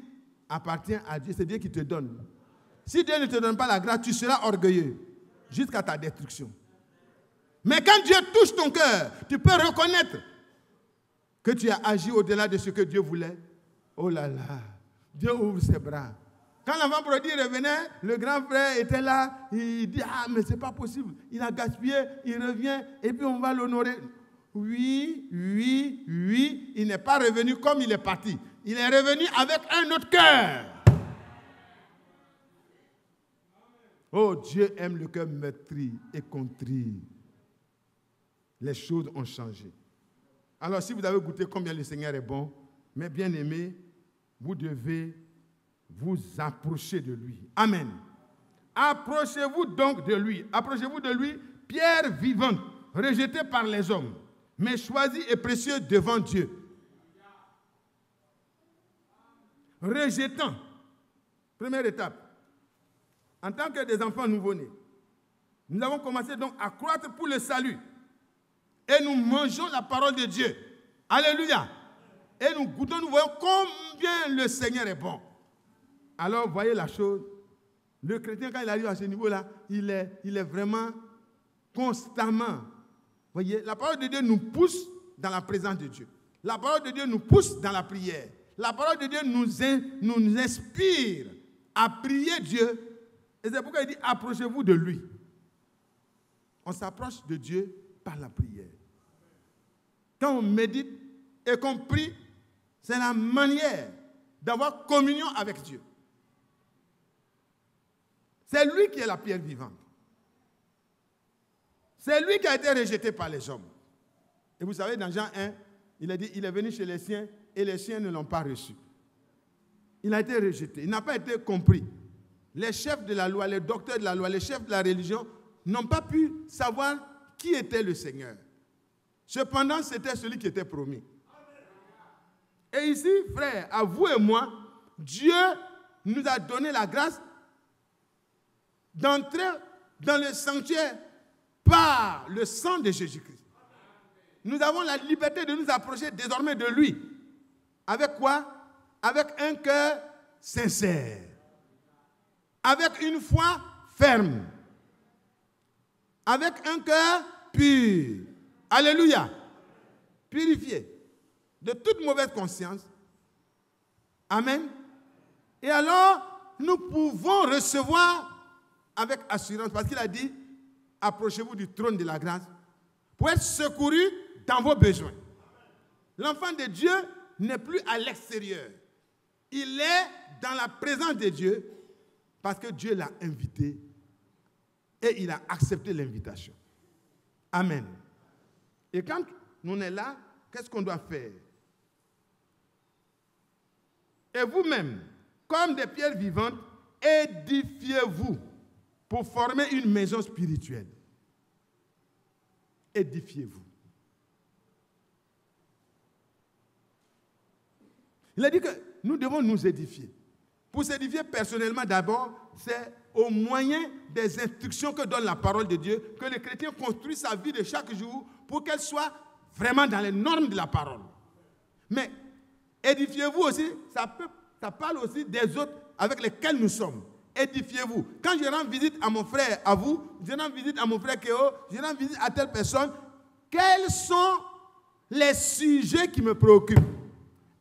appartient à Dieu. C'est Dieu qui te donne. Si Dieu ne te donne pas la grâce, tu seras orgueilleux jusqu'à ta destruction. Mais quand Dieu touche ton cœur, tu peux reconnaître que tu as agi au-delà de ce que Dieu voulait. Oh là là, Dieu ouvre ses bras. Quand l'enfant prodigue revenait, le grand frère était là, il dit, ah mais c'est pas possible, il a gaspillé, il revient et puis on va l'honorer. Oui, il n'est pas revenu comme il est parti. Il est revenu avec un autre cœur. Oh, Dieu aime le cœur meurtri et contrit. Les choses ont changé. Alors si vous avez goûté combien le Seigneur est bon, mes bien-aimés, vous devez vous approcher de lui. Amen. Approchez-vous donc de lui. Approchez-vous de lui, pierre vivante, rejetée par les hommes, mais choisie et précieuse devant Dieu. Rejetant. Première étape. En tant que des enfants nouveau-nés, nous avons commencé donc à croître pour le salut. Et nous mangeons la parole de Dieu. Alléluia. Et nous goûtons, nous voyons combien le Seigneur est bon. Alors, voyez la chose. Le chrétien, quand il arrive à ce niveau-là, il est vraiment constamment. Voyez, la parole de Dieu nous pousse dans la présence de Dieu. La parole de Dieu nous pousse dans la prière. La parole de Dieu nous inspire à prier Dieu. Et c'est pourquoi il dit, approchez-vous de lui. On s'approche de Dieu par la prière. Quand on médite et qu'on prie, c'est la manière d'avoir communion avec Dieu. C'est lui qui est la pierre vivante. C'est lui qui a été rejeté par les hommes. Et vous savez, dans Jean 1, il a dit, il est venu chez les siens et les siens ne l'ont pas reçu. Il a été rejeté, il n'a pas été compris. Les chefs de la loi, les docteurs de la loi, les chefs de la religion n'ont pas pu savoir qui était le Seigneur. Cependant, c'était celui qui était promis. Et ici, frère, à vous et moi, Dieu nous a donné la grâce d'entrer dans le sanctuaire par le sang de Jésus-Christ. Nous avons la liberté de nous approcher désormais de lui. Avec quoi? Avec un cœur sincère. Avec une foi ferme. Avec un cœur pur. Alléluia. Purifié de toute mauvaise conscience. Amen. Et alors, nous pouvons recevoir avec assurance, parce qu'il a dit, approchez-vous du trône de la grâce pour être secouru dans vos besoins. L'enfant de Dieu n'est plus à l'extérieur. Il est dans la présence de Dieu parce que Dieu l'a invité et il a accepté l'invitation. Amen. Et quand on est là, qu'est-ce qu'on doit faire? Et vous-même, comme des pierres vivantes, édifiez-vous pour former une maison spirituelle. Édifiez-vous. Il a dit que nous devons nous édifier. Pour s'édifier personnellement d'abord, c'est au moyen des instructions que donne la parole de Dieu que le chrétien construit sa vie de chaque jour pour qu'elle soit vraiment dans les normes de la parole. Mais édifiez-vous aussi, ça parle aussi des autres avec lesquels nous sommes. édifiez-vous. Quand je rends visite à mon frère, à vous, je rends visite à mon frère Kéo, je rends visite à telle personne, quels sont les sujets qui me préoccupent?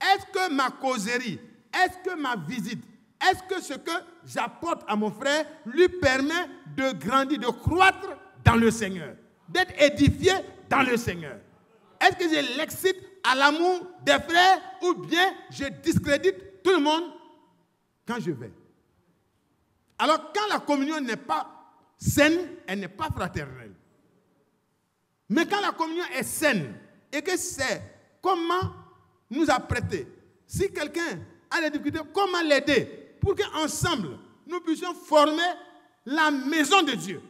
Est-ce que ma causerie, est-ce que ma visite, est-ce que ce que j'apporte à mon frère lui permet de grandir, de croître dans le Seigneur, d'être édifié dans le Seigneur? Est-ce que je l'excite à l'amour des frères ou bien je discrédite tout le monde quand je vais? Alors quand la communion n'est pas saine, elle n'est pas fraternelle. Mais quand la communion est saine et que c'est comment nous apprêter, si quelqu'un a des difficultés, comment l'aider pour qu'ensemble nous puissions former la maison de Dieu.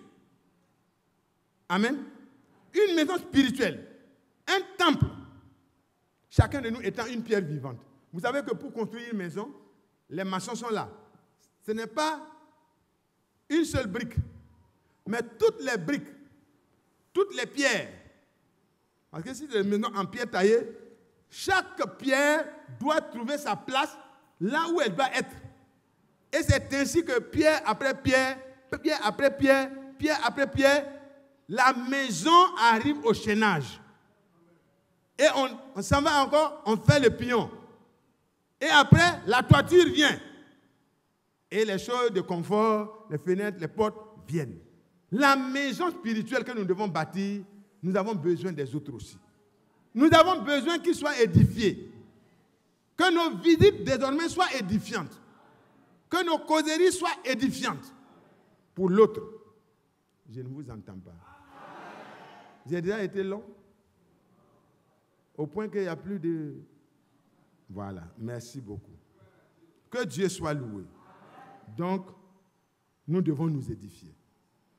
Amen. Une maison spirituelle, un temple. Chacun de nous étant une pierre vivante. Vous savez que pour construire une maison, les maçons sont là. Ce n'est pas une seule brique, mais toutes les briques, toutes les pierres. Parce que si c'est une maison en pierre taillée, chaque pierre doit trouver sa place là où elle doit être. Et c'est ainsi que pierre après pierre, pierre après pierre, pierre après pierre, la maison arrive au chaînage. Et on s'en va encore, on fait le pignon. Et après, la toiture vient. Et les choses de confort, les fenêtres, les portes viennent. La maison spirituelle que nous devons bâtir, nous avons besoin des autres aussi. Nous avons besoin qu'ils soient édifiés. Que nos visites désormais soient édifiantes. Que nos causeries soient édifiantes. Pour l'autre, je ne vous entends pas. J'ai déjà été long. Au point qu'il n'y a plus de... Voilà, merci beaucoup. Que Dieu soit loué. Donc, nous devons nous édifier.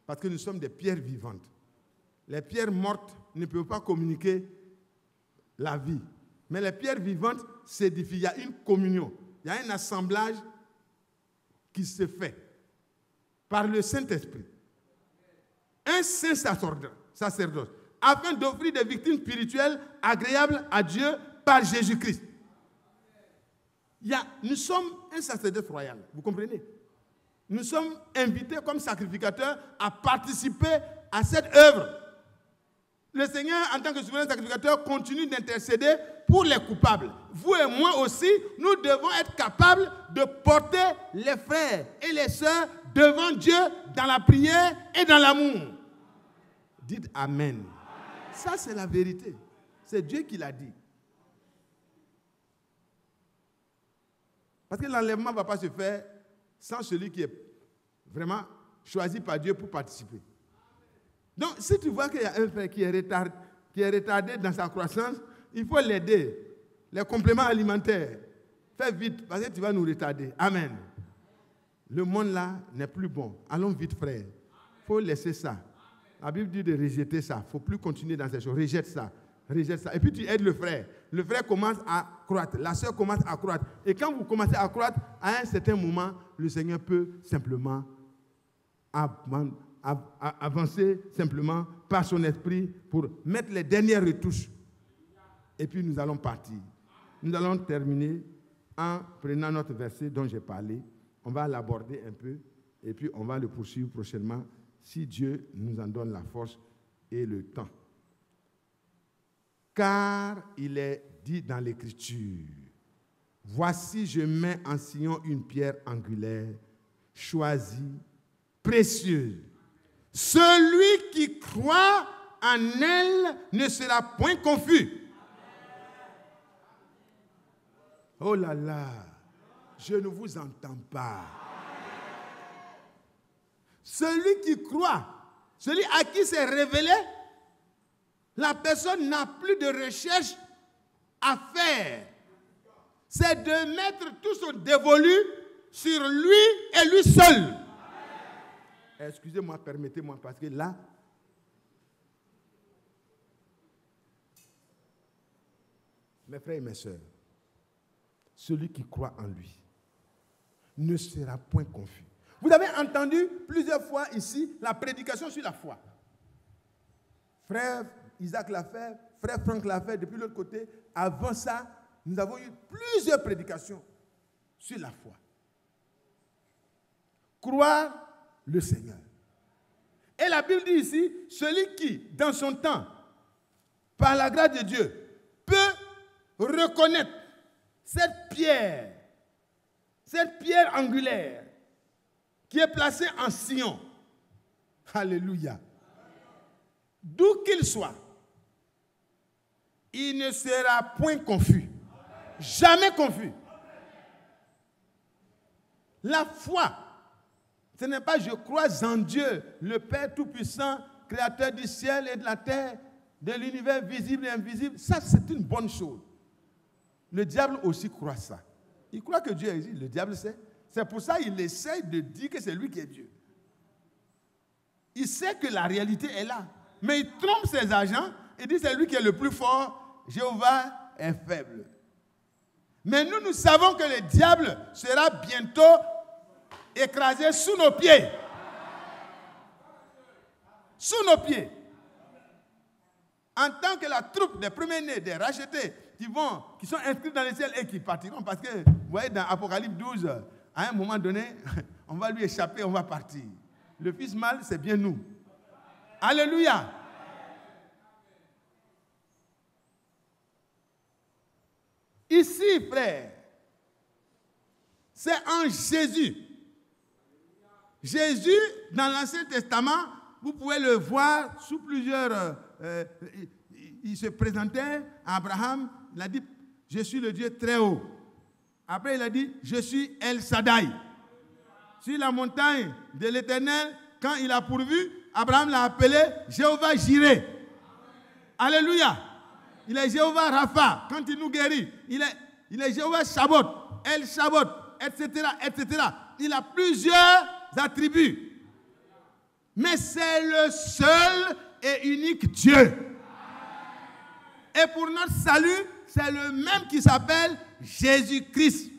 Parce que nous sommes des pierres vivantes. Les pierres mortes ne peuvent pas communiquer la vie. Mais les pierres vivantes s'édifient. Il y a une communion. Il y a un assemblage qui se fait par le Saint-Esprit. Un saint sacerdoce. Afin d'offrir des victimes spirituelles agréables à Dieu par Jésus-Christ. Nous sommes un sacerdoce royal, vous comprenez? Nous sommes invités comme sacrificateurs à participer à cette œuvre. Le Seigneur, en tant que souverain sacrificateur, continue d'intercéder pour les coupables. Vous et moi aussi, nous devons être capables de porter les frères et les sœurs devant Dieu dans la prière et dans l'amour. Dites Amen. Ça, c'est la vérité. C'est Dieu qui l'a dit. Parce que l'enlèvement ne va pas se faire sans celui qui est vraiment choisi par Dieu pour participer. Donc, si tu vois qu'il y a un frère qui est retardé dans sa croissance, il faut l'aider. Les compléments alimentaires. Fais vite, parce que tu vas nous retarder. Amen. Le monde là n'est plus bon. Allons vite, frère. Il faut laisser ça. La Bible dit de rejeter ça. Il ne faut plus continuer dans ces choses. Rejette ça. Rejette ça. Et puis tu aides le frère. Le frère commence à croître. La sœur commence à croître. Et quand vous commencez à croître, à un certain moment, le Seigneur peut simplement avancer simplement par son esprit pour mettre les dernières retouches. Et puis nous allons partir. Nous allons terminer en prenant notre verset dont j'ai parlé. On va l'aborder un peu et puis on va le poursuivre prochainement si Dieu nous en donne la force et le temps. Car il est dit dans l'Écriture, « Voici, je mets en Sion une pierre angulaire, choisie, précieuse. Celui qui croit en elle ne sera point confus. » Oh là là, je ne vous entends pas. Celui qui croit, celui à qui c'est révélé, la personne n'a plus de recherche à faire. C'est de mettre tout son dévolu sur lui et lui seul. Excusez-moi, permettez-moi, parce que là, mes frères et mes sœurs, celui qui croit en lui ne sera point confus. Vous avez entendu plusieurs fois ici la prédication sur la foi. Frère Isaac l'a fait, frère Franck l'a fait depuis l'autre côté. Avant ça, nous avons eu plusieurs prédications sur la foi. croire le Seigneur. Et la Bible dit ici, celui qui, dans son temps, par la grâce de Dieu, peut reconnaître cette pierre angulaire qui est placée en Sion. Alléluia. D'où qu'il soit, il ne sera point confus. Jamais confus. La foi, ce n'est pas je crois en Dieu, le Père Tout-Puissant, Créateur du ciel et de la terre, de l'univers visible et invisible. Ça, c'est une bonne chose. Le diable aussi croit ça. Il croit que Dieu existe, le diable sait. C'est pour ça qu'il essaie de dire que c'est lui qui est Dieu. Il sait que la réalité est là. Mais il trompe ses agents et dit c'est lui qui est le plus fort, Jéhovah est faible. Mais nous savons que le diable sera bientôt écrasé sous nos pieds. Sous nos pieds. En tant que la troupe des premiers-nés, des rachetés, qui sont inscrits dans le ciel et qui partiront. Parce que, vous voyez, dans Apocalypse 12, à un moment donné, on va lui échapper, on va partir. Le fils mâle, c'est bien nous. Alléluia. Ici, frère, c'est en Jésus. Jésus, dans l'Ancien Testament, vous pouvez le voir sous plusieurs... il se présentait à Abraham, il a dit, je suis le Dieu très haut. Après, il a dit, je suis El Shaddai. Sur la montagne de l'Éternel, quand il a pourvu, Abraham l'a appelé Jéhovah Jireh. Alléluia. Il est Jéhovah Rapha, quand il nous guérit. Il est Jéhovah Shabbat, El Shabbat, etc., etc. Il a plusieurs attributs. Mais c'est le seul et unique Dieu. Et pour notre salut, c'est le même qui s'appelle Jésus-Christ,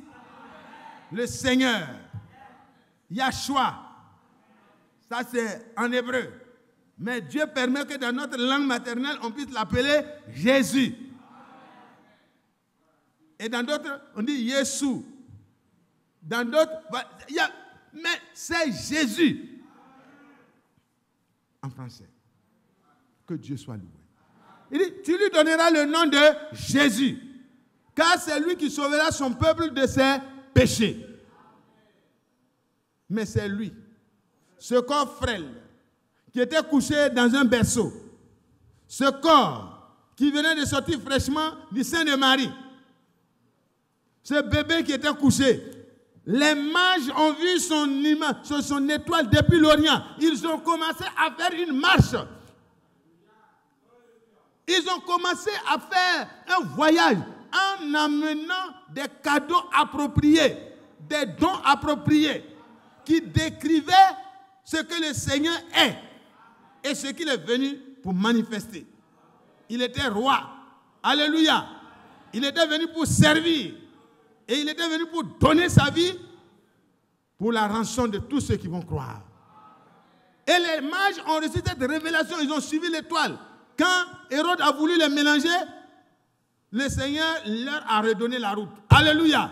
le Seigneur. Yahshua. Ça c'est en hébreu. Mais Dieu permet que dans notre langue maternelle, on puisse l'appeler Jésus. Et dans d'autres, on dit Yeshua. Dans d'autres, mais c'est Jésus. En français. Que Dieu soit loué. Il dit, tu lui donneras le nom de Jésus, car c'est lui qui sauvera son peuple de ses péchés. Mais c'est lui, ce corps frêle, qui était couché dans un berceau, ce corps qui venait de sortir fraîchement du sein de Marie, ce bébé qui était couché, les mages ont vu son étoile depuis l'Orient. Ils ont commencé à faire une marche. Ils ont commencé à faire un voyage en amenant des cadeaux appropriés, des dons appropriés, qui décrivaient ce que le Seigneur est et ce qu'il est venu pour manifester. Il était roi. Alléluia. Il était venu pour servir. Et il était venu pour donner sa vie pour la rançon de tous ceux qui vont croire. Et les mages ont reçu cette révélation. Ils ont suivi l'étoile. Quand Hérode a voulu les mélanger, le Seigneur leur a redonné la route. Alléluia.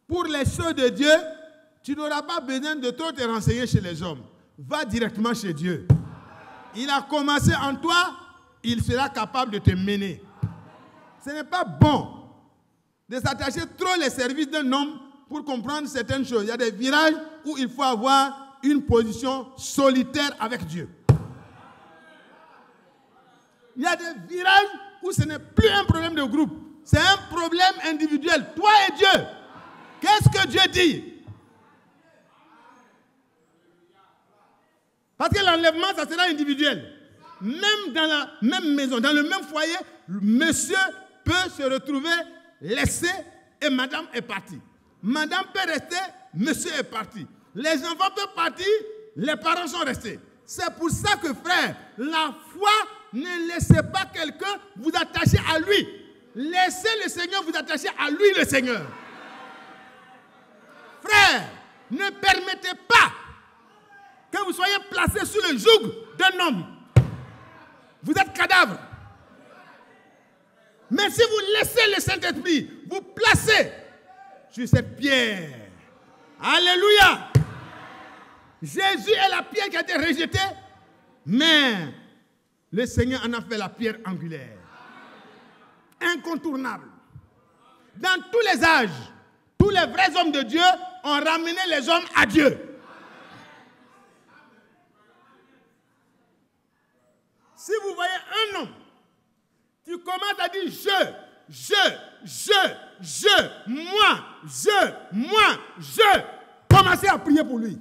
Pour les choses de Dieu, tu n'auras pas besoin de trop te renseigner chez les hommes. Va directement chez Dieu. Il a commencé en toi, il sera capable de te mener. Ce n'est pas bon de s'attacher trop les services d'un homme pour comprendre certaines choses. Il y a des virages où il faut avoir une position solitaire avec Dieu. Il y a des virages où ce n'est plus un problème de groupe. C'est un problème individuel. Toi et Dieu. Qu'est-ce que Dieu dit? Parce que l'enlèvement, ça sera individuel. Même dans la même maison, dans le même foyer, monsieur peut se retrouver laissé et madame est partie. Madame peut rester, monsieur est parti. Les enfants peuvent partir, les parents sont restés. C'est pour ça que, frère, la foi, ne laissez pas quelqu'un vous attacher à lui. Laissez le Seigneur vous attacher à lui, le Seigneur. Frère, ne permettez pas que vous soyez placé sous le joug d'un homme. Vous êtes cadavre. Mais si vous laissez le Saint-Esprit vous placer sur cette pierre, Alléluia. Jésus est la pierre qui a été rejetée, mais le Seigneur en a fait la pierre angulaire. Incontournable. Dans tous les âges, tous les vrais hommes de Dieu ont ramené les hommes à Dieu. Si vous voyez un homme, tu commences à dire moi, commencez à prier pour lui.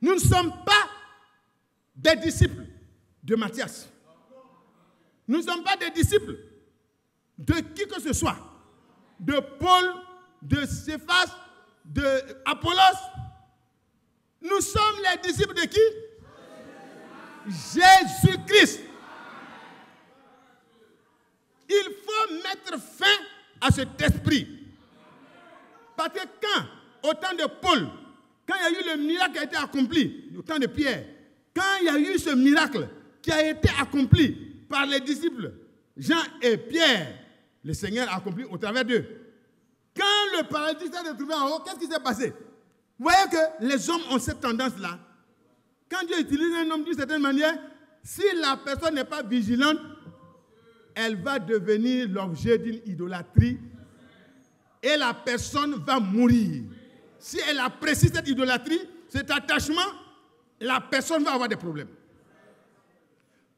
Nous ne sommes pas des disciples de Matthias. Nous ne sommes pas des disciples de qui que ce soit. De Paul, de Céphas, de Apollos. Nous sommes les disciples de qui? Jésus-Christ. Il faut mettre fin à cet esprit. Parce que quand, au temps de Paul, quand il y a eu le miracle qui a été accompli, au temps de Pierre, quand il y a eu ce miracle qui a été accompli par les disciples Jean et Pierre, le Seigneur a accompli au travers d'eux. Quand le paradis s'est retrouvé en haut, qu'est-ce qui s'est passé? Vous voyez que les hommes ont cette tendance-là. Quand Dieu utilise un homme d'une certaine manière, si la personne n'est pas vigilante, elle va devenir l'objet d'une idolâtrie et la personne va mourir. Si elle apprécie cette idolâtrie, cet attachement, la personne va avoir des problèmes.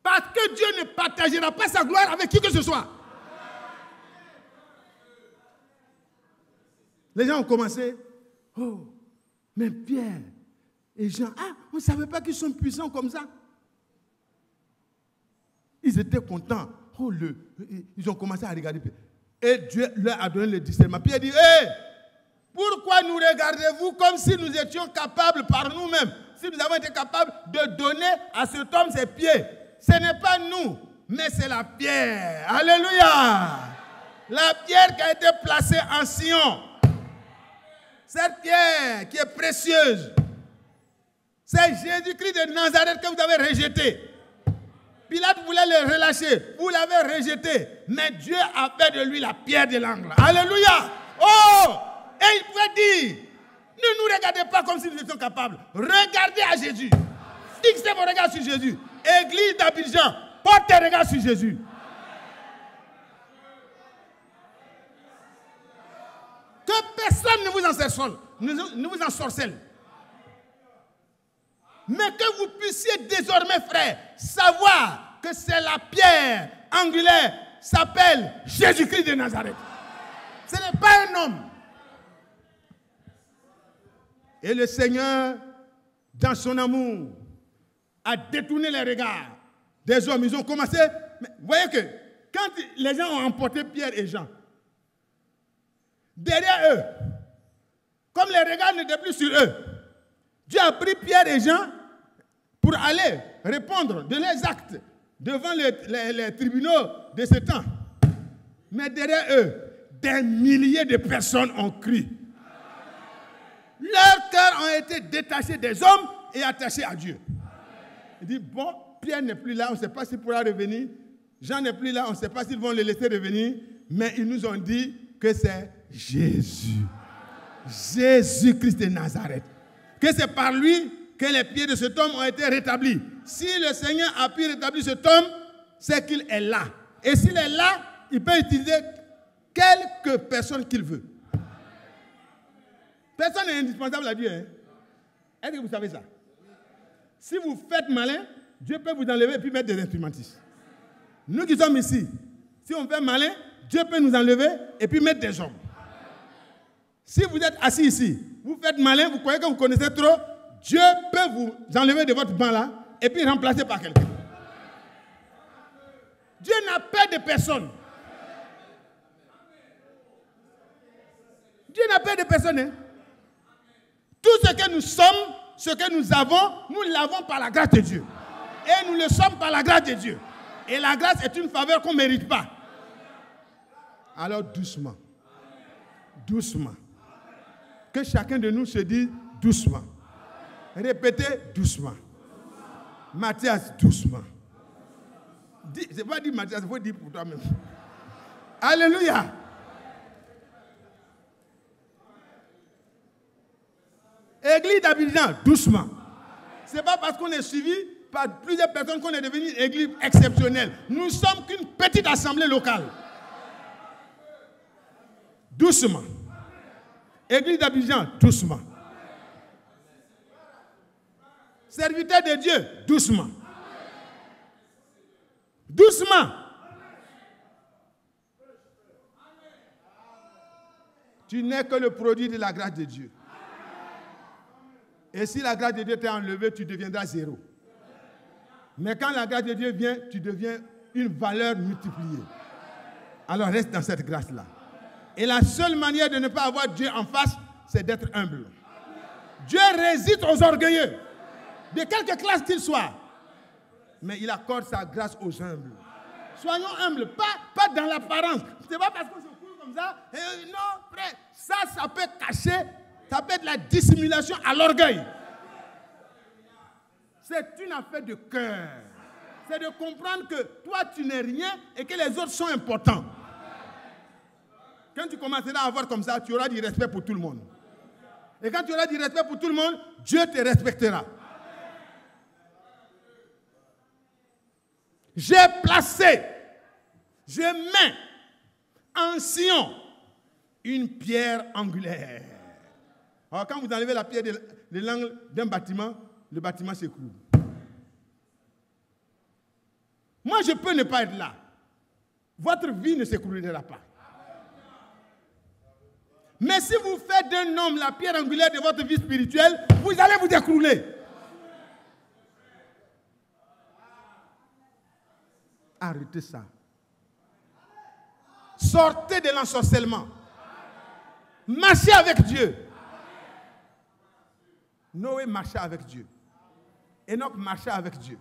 Parce que Dieu ne partagera pas sa gloire avec qui que ce soit. Les gens ont commencé, oh, mais Pierre et Jean, on ne savait pas qu'ils sont puissants comme ça. Ils étaient contents. Oh, ils ont commencé à regarder Pierre. Et Dieu leur a donné le discernement. Pierre dit, hey, pourquoi nous regardez-vous comme si nous étions capables par nous-mêmes, si nous avons été capables de donner à cet homme ses pieds? Ce n'est pas nous, mais c'est la pierre. Alléluia. La pierre qui a été placée en Sion. Cette pierre qui est précieuse. C'est Jésus-Christ de Nazareth que vous avez rejeté. Pilate voulait le relâcher. Vous l'avez rejeté. Mais Dieu a fait de lui la pierre de l'angle. Alléluia. Oh! Et il pouvait dire, ne nous regardez pas comme si nous étions capables. Regardez à Jésus. Fixez vos regards sur Jésus. Église d'Abidjan, portez tes regards sur Jésus. Que personne ne vous ensorcelle. Mais que vous puissiez désormais, frères, savoir que c'est la pierre angulaire, s'appelle Jésus-Christ de Nazareth. Ce n'est pas un homme. Et le Seigneur, dans son amour, a détourné les regards des hommes. Ils ont commencé. Mais vous voyez que quand les gens ont emporté Pierre et Jean, derrière eux, comme les regards n'étaient plus sur eux, Dieu a pris Pierre et Jean pour aller répondre de leurs actes devant les tribunaux de ce temps. Mais derrière eux, des milliers de personnes ont cru. Leurs cœurs ont été détachés des hommes et attachés à Dieu. Il dit, bon, Pierre n'est plus là, on ne sait pas s'il pourra revenir. Jean n'est plus là, on ne sait pas s'ils vont le laisser revenir. Mais ils nous ont dit que c'est Jésus. Jésus-Christ de Nazareth. Que c'est par lui que les pieds de cet homme ont été rétablis. Si le Seigneur a pu rétablir cet homme, c'est qu'il est là. Et s'il est là, il peut utiliser quelque personne qu'il veut. Personne n'est indispensable à Dieu. Hein? Est-ce que vous savez ça? Si vous faites malin, Dieu peut vous enlever et puis mettre des instrumentistes. Nous qui sommes ici, si on fait malin, Dieu peut nous enlever et puis mettre des hommes. Si vous êtes assis ici, vous faites malin, vous croyez que vous connaissez trop, Dieu peut vous enlever de votre banc là et puis remplacer par quelqu'un. Dieu n'a peur de personne. Dieu n'a peur de personne. Hein? Tout ce que nous sommes, ce que nous avons, nous l'avons par la grâce de Dieu. Et nous le sommes par la grâce de Dieu. Et la grâce est une faveur qu'on ne mérite pas. Alors doucement. Doucement. Que chacun de nous se dise doucement. Répétez doucement. Matthias, doucement. Je ne vais pas dire Matthias, il faut dire pour toi-même. Alléluia. Église d'Abidjan, doucement. Ce n'est pas parce qu'on est suivi par plusieurs personnes qu'on est devenu une église exceptionnelle. Nous ne sommes qu'une petite assemblée locale. Doucement. Église d'Abidjan, doucement. Serviteur de Dieu, doucement. Doucement. Tu n'es que le produit de la grâce de Dieu. Et si la grâce de Dieu t'est enlevée, tu deviendras zéro. Mais quand la grâce de Dieu vient, tu deviens une valeur multipliée. Alors reste dans cette grâce-là. Et la seule manière de ne pas avoir Dieu en face, c'est d'être humble. Dieu résiste aux orgueilleux, de quelque classe qu'ils soient. Mais il accorde sa grâce aux humbles. Soyons humbles, pas dans l'apparence. Ce n'est pas parce qu'on se coule comme ça. Non, frère, ça peut cacher, ça peut être la dissimulation à l'orgueil. C'est une affaire de cœur. C'est de comprendre que toi, tu n'es rien et que les autres sont importants. Quand tu commenceras à avoir comme ça, tu auras du respect pour tout le monde. Et quand tu auras du respect pour tout le monde, Dieu te respectera. J'ai placé, je mets en Sion une pierre angulaire. Alors quand vous enlevez la pierre de l'angle d'un bâtiment, le bâtiment s'écroule. Moi, je peux ne pas être là. Votre vie ne s'écroulera pas. Mais si vous faites d'un homme la pierre angulaire de votre vie spirituelle, vous allez vous écrouler. Arrêtez ça. Sortez de l'ensorcellement. Marchez avec Dieu. Noé marcha avec Dieu. Enoch marcha avec Dieu.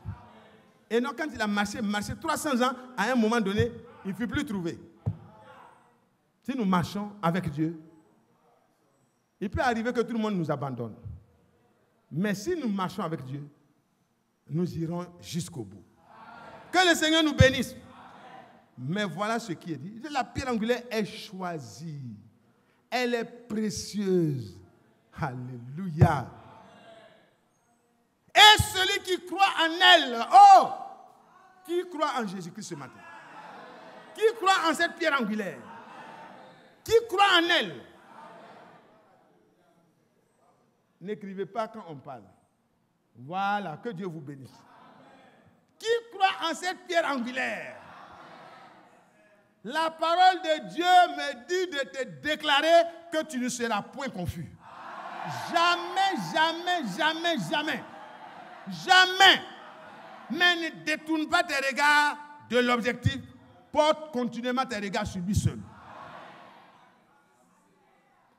Enoch, quand il a marché 300 ans, à un moment donné, il ne fut plus trouvé. Si nous marchons avec Dieu, il peut arriver que tout le monde nous abandonne. Mais si nous marchons avec Dieu, nous irons jusqu'au bout. Que le Seigneur nous bénisse. Mais voilà ce qui est dit. La pierre angulaire est choisie. Elle est précieuse. Alléluia. Et celui qui croit en elle, qui croit en Jésus-Christ ce matin, qui croit en cette pierre angulaire, qui croit en elle, n'écrivez pas quand on parle. Voilà, que Dieu vous bénisse. Qui croit en cette pierre angulaire? La parole de Dieu me dit de te déclarer que tu ne seras point confus. Jamais, jamais, jamais, jamais. Jamais. Mais ne détourne pas tes regards de l'objectif. Porte continuellement tes regards sur lui seul.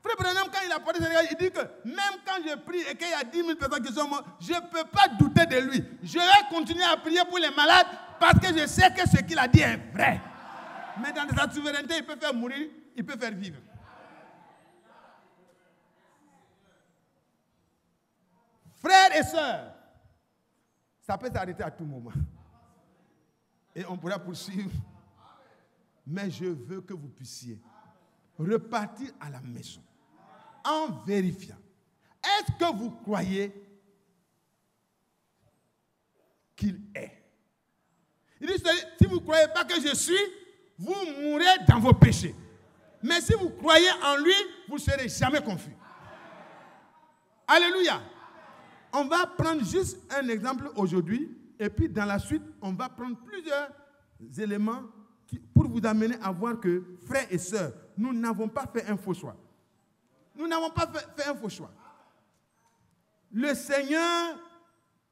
Frère Branham, quand il a porté ses regards, il dit que même quand je prie et qu'il y a 10 000 personnes qui sont mortes, je ne peux pas douter de lui. Je vais continuer à prier pour les malades parce que je sais que ce qu'il a dit est vrai. Mais dans sa souveraineté, il peut faire mourir, il peut faire vivre. Frères et sœurs, ça peut s'arrêter à tout moment. Et on pourra poursuivre. Mais je veux que vous puissiez repartir à la maison en vérifiant. Est-ce que vous croyez qu'il est? Il dit, si vous ne croyez pas que je suis, vous mourrez dans vos péchés. Mais si vous croyez en lui, vous ne serez jamais confus. Alléluia. On va prendre juste un exemple aujourd'hui, et puis dans la suite, on va prendre plusieurs éléments pour vous amener à voir que, frères et sœurs, nous n'avons pas fait un faux choix. Nous n'avons pas fait un faux choix. Le Seigneur,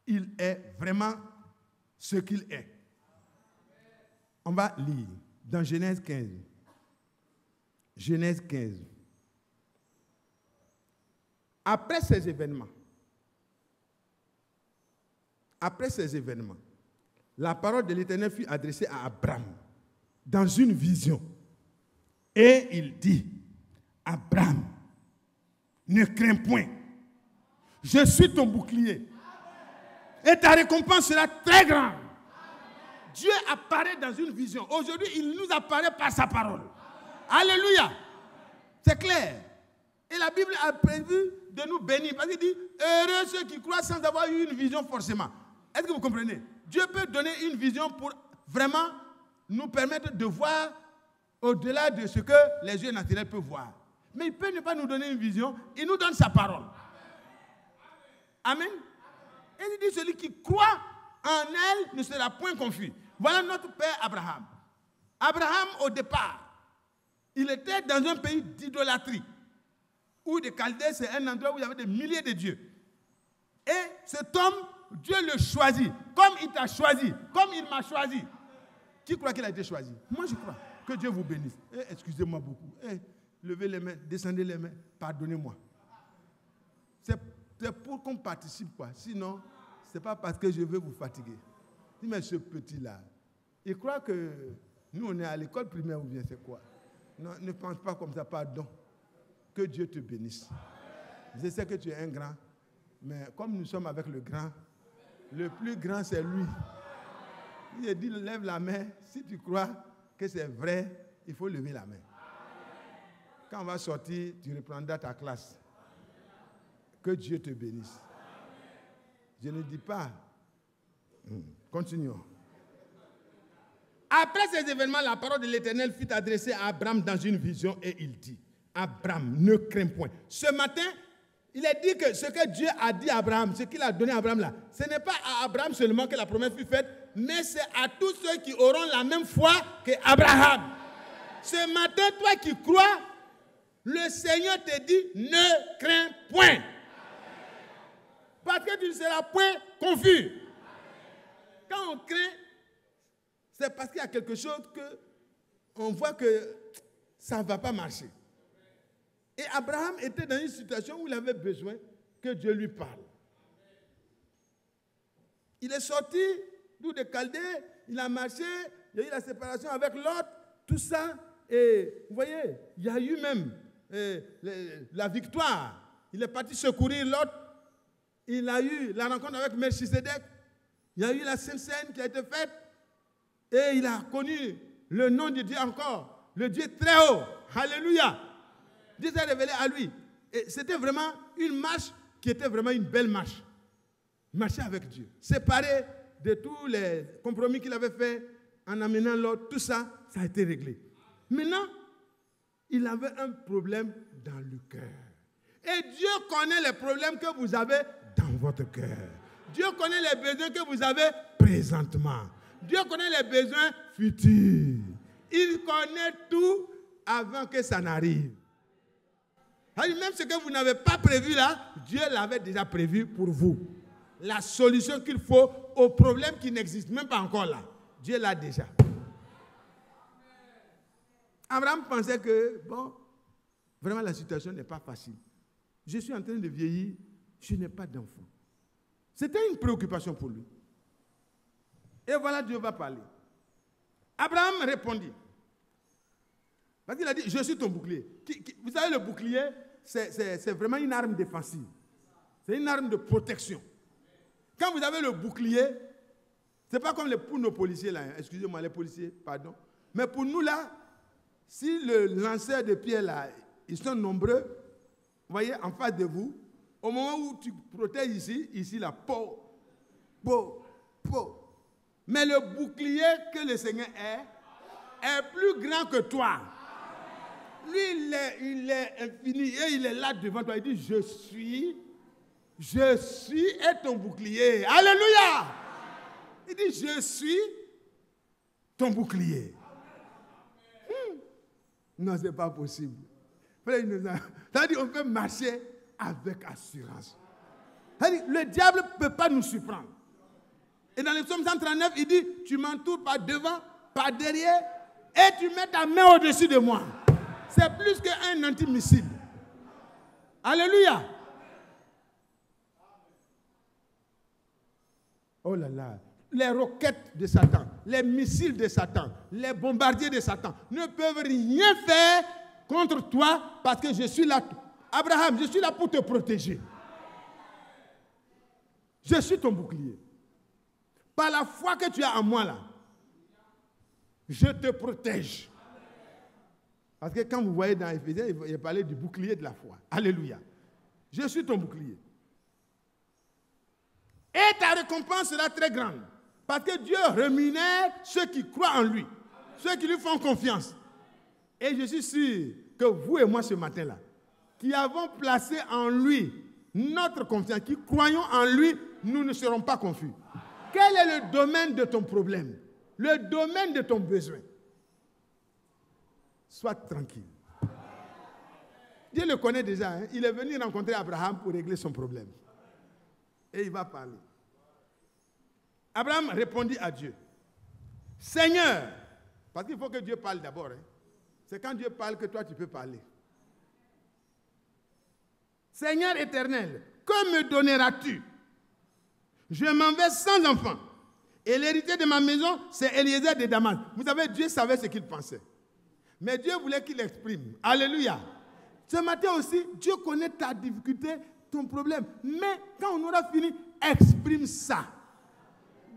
il est vraiment ce qu'il est. On va lire dans Genèse 15. Genèse 15. Après ces événements, la parole de l'Éternel fut adressée à Abraham dans une vision. Et il dit, Abraham, ne crains point. Je suis ton bouclier. Et ta récompense sera très grande. Dieu apparaît dans une vision. Aujourd'hui, il nous apparaît par sa parole. Alléluia. C'est clair. Et la Bible a prévu de nous bénir. Parce qu'il dit, heureux ceux qui croient sans avoir eu une vision forcément. Est-ce que vous comprenez? Dieu peut donner une vision pour vraiment nous permettre de voir au-delà de ce que les yeux naturels peuvent voir. Mais il peut ne pas nous donner une vision, il nous donne sa parole. Amen. Et il dit, celui qui croit en elle ne sera point confus. Voilà notre père Abraham. Abraham, au départ, il était dans un pays d'idolâtrie, où les Chaldées, c'est un endroit où il y avait des milliers de dieux. Et cet homme, Dieu le choisit, comme il t'a choisi, comme il m'a choisi. Qui croit qu'il a été choisi? Moi, je crois. Que Dieu vous bénisse. Excusez-moi beaucoup. Levez les mains, descendez les mains, pardonnez-moi. C'est pour qu'on participe, quoi. Sinon, ce n'est pas parce que je veux vous fatiguer. Dis, mais ce petit-là, il croit que nous, on est à l'école primaire ou bien c'est quoi? Non, ne pense pas comme ça, pardon. Que Dieu te bénisse. Je sais que tu es un grand, mais comme nous sommes avec le grand, le plus grand, c'est lui. Il dit, lève la main. Si tu crois que c'est vrai, il faut lever la main. Quand on va sortir, tu reprendras ta classe. Que Dieu te bénisse. Je ne dis pas. Continuons. Après ces événements, la parole de l'Éternel fut adressée à Abraham dans une vision et il dit, Abraham, ne crains point. Ce matin, il est dit que ce que Dieu a dit à Abraham, ce qu'il a donné à Abraham là, ce n'est pas à Abraham seulement que la promesse fut faite, mais c'est à tous ceux qui auront la même foi qu'Abraham. Ce matin, toi qui crois, le Seigneur te dit, ne crains point. Parce que tu ne seras point confus. Quand on craint, c'est parce qu'il y a quelque chose que on voit que ça ne va pas marcher. Et Abraham était dans une situation où il avait besoin que Dieu lui parle. Il est sorti d'où des Chaldées, il a marché, il y a eu la séparation avec l'autre, tout ça. Et vous voyez, il y a eu même la victoire. Il est parti secourir l'autre. Il a eu la rencontre avec Melchisedec. Il y a eu la Sainte Seine qui a été faite. Et il a connu le nom de Dieu encore. Le Dieu très haut. Alléluia. Dieu s'est révélé à lui. Et c'était vraiment une marche qui était vraiment une belle marche. Marcher avec Dieu. Séparé de tous les compromis qu'il avait fait en amenant l'autre. Tout ça, ça a été réglé. Maintenant, il avait un problème dans le cœur. Et Dieu connaît les problèmes que vous avez dans votre cœur. Dieu connaît les besoins que vous avez présentement. Dieu connaît les besoins futurs. Il connaît tout avant que ça n'arrive. Même ce que vous n'avez pas prévu là, Dieu l'avait déjà prévu pour vous. La solution qu'il faut au problème qui n'existe même pas encore là, Dieu l'a déjà. Abraham pensait que, bon, vraiment la situation n'est pas facile. Je suis en train de vieillir, je n'ai pas d'enfant. C'était une préoccupation pour lui. Et voilà, Dieu va parler. Abraham répondit. Parce qu'il a dit, je suis ton bouclier. Vous savez, le bouclier, c'est vraiment une arme défensive. C'est une arme de protection. Quand vous avez le bouclier, ce n'est pas comme pour nos policiers là. Excusez-moi, les policiers, pardon. Mais pour nous là, si le lanceur de pierre là, ils sont nombreux, vous voyez, en face de vous, au moment où tu protèges ici là, po. Mais le bouclier que le Seigneur est plus grand que toi. Lui, il est infini et il est là devant toi. Il dit, je suis et ton bouclier. Alléluia! Il dit, je suis ton bouclier. Non, ce n'est pas possible. C'est-à-dire, on peut marcher avec assurance. Le diable ne peut pas nous surprendre. Et dans le psaume 139, il dit, tu m'entoures par devant, par derrière, et tu mets ta main au-dessus de moi. C'est plus qu'un antimissile. Alléluia. Oh là là. Les roquettes de Satan, les missiles de Satan, les bombardiers de Satan ne peuvent rien faire contre toi parce que je suis là. Abraham, je suis là pour te protéger. Je suis ton bouclier. Par la foi que tu as en moi là, je te protège. Parce que quand vous voyez dans Éphésiens, il parlait du bouclier de la foi. Alléluia. Je suis ton bouclier. Et ta récompense sera très grande. Parce que Dieu rémunère ceux qui croient en lui, ceux qui lui font confiance. Et je suis sûr que vous et moi ce matin-là, qui avons placé en lui notre confiance, qui croyons en lui, nous ne serons pas confus. Quel est le domaine de ton problème? Le domaine de ton besoin? Sois tranquille. Dieu le connaît déjà. Hein? Il est venu rencontrer Abraham pour régler son problème. Et il va parler. Abraham répondit à Dieu. Seigneur, parce qu'il faut que Dieu parle d'abord. Hein? C'est quand Dieu parle que toi tu peux parler. Seigneur éternel, que me donneras-tu? Je m'en vais sans enfant. Et l'héritier de ma maison, c'est Eliezer de Damas. Vous savez, Dieu savait ce qu'il pensait. Mais Dieu voulait qu'il exprime. Alléluia. Ce matin aussi, Dieu connaît ta difficulté, ton problème. Mais quand on aura fini, exprime ça.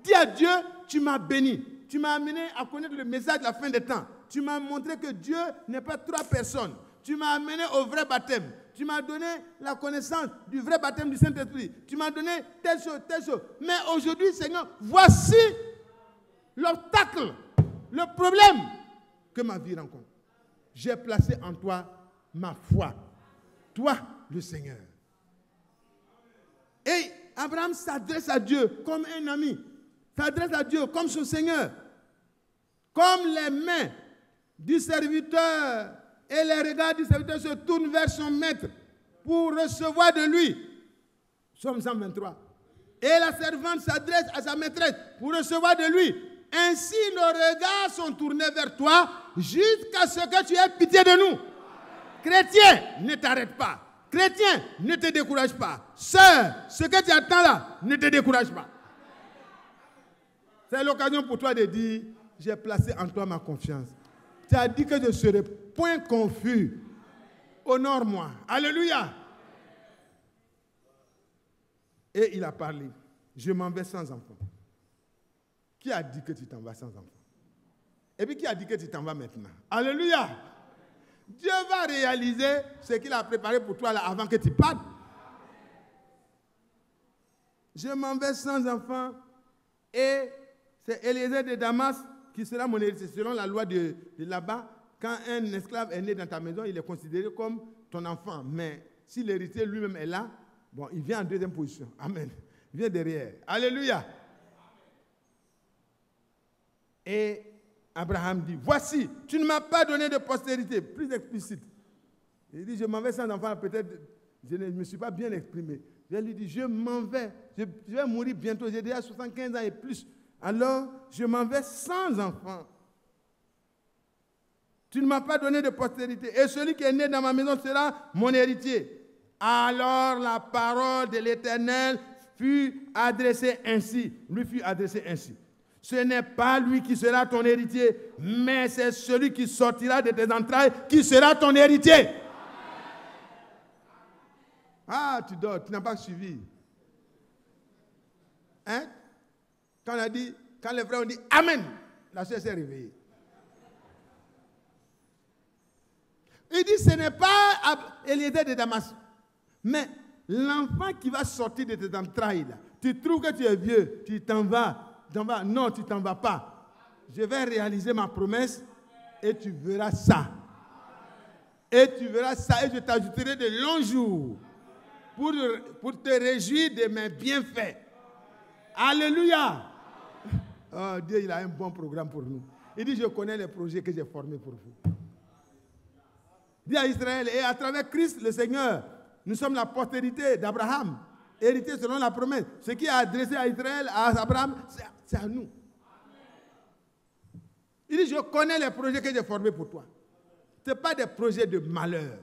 Dis à Dieu, tu m'as béni. Tu m'as amené à connaître le message de la fin des temps. Tu m'as montré que Dieu n'est pas trois personnes. Tu m'as amené au vrai baptême. Tu m'as donné la connaissance du vrai baptême du Saint-Esprit. Tu m'as donné telle chose, telle chose. Mais aujourd'hui, Seigneur, voici l'obstacle, le problème que ma vie rencontre. J'ai placé en toi ma foi. Toi, le Seigneur. Et Abraham s'adresse à Dieu comme un ami. S'adresse à Dieu comme son Seigneur. Comme les mains du serviteur et les regards du serviteur se tournent vers son maître pour recevoir de lui. Psaume 123. Et la servante s'adresse à sa maîtresse pour recevoir de lui. Ainsi nos regards sont tournés vers toi jusqu'à ce que tu aies pitié de nous. Chrétien, ne t'arrête pas. Chrétien, ne te décourage pas. Sœur, ce que tu attends là, ne te décourage pas. C'est l'occasion pour toi de dire, j'ai placé en toi ma confiance. Tu as dit que je ne serai point confus. Honore-moi. Alléluia. Et il a parlé. Je m'en vais sans enfant. Qui a dit que tu t'en vas sans enfant? Et puis qui a dit que tu t'en vas maintenant? Alléluia. Dieu va réaliser ce qu'il a préparé pour toi là avant que tu partes. Je m'en vais sans enfant et c'est Eliezer de Damas qui sera mon héritier. Selon la loi de là-bas, quand un esclave est né dans ta maison, il est considéré comme ton enfant. Mais si l'héritier lui-même est là, bon, il vient en deuxième position. Amen. Il vient derrière. Alléluia. Et Abraham dit, voici, tu ne m'as pas donné de postérité. Plus explicite. Il dit, je m'en vais sans enfant. Peut-être, je ne me suis pas bien exprimé. Je lui dis, je m'en vais. Je vais mourir bientôt. J'ai déjà 75 ans et plus. Alors, je m'en vais sans enfant. Tu ne m'as pas donné de postérité. Et celui qui est né dans ma maison sera mon héritier. Alors la parole de l'Éternel fut adressée ainsi. Lui fut adressée ainsi. Ce n'est pas lui qui sera ton héritier, mais c'est celui qui sortira de tes entrailles qui sera ton héritier. Ah, tu dors, tu n'as pas suivi. Hein? Quand les frères ont dit Amen, la soeur s'est réveillée. Il dit, ce n'est pas Eliezer de Damas, mais l'enfant qui va sortir de tes entrailles, là, tu trouves que tu es vieux, tu t'en vas. Non, tu t'en vas pas. Je vais réaliser ma promesse et tu verras ça. Et tu verras ça et je t'ajouterai de longs jours pour te réjouir de mes bienfaits. Alléluia. Oh, Dieu, il a un bon programme pour nous. Il dit, je connais les projets que j'ai formés pour vous. Dis à Israël, et à travers Christ le Seigneur, nous sommes la postérité d'Abraham, héritier selon la promesse. Ce qui est adressé à Israël, à Abraham, c'est à nous. Il dit, je connais les projets que j'ai formés pour toi. Ce n'est pas des projets de malheur,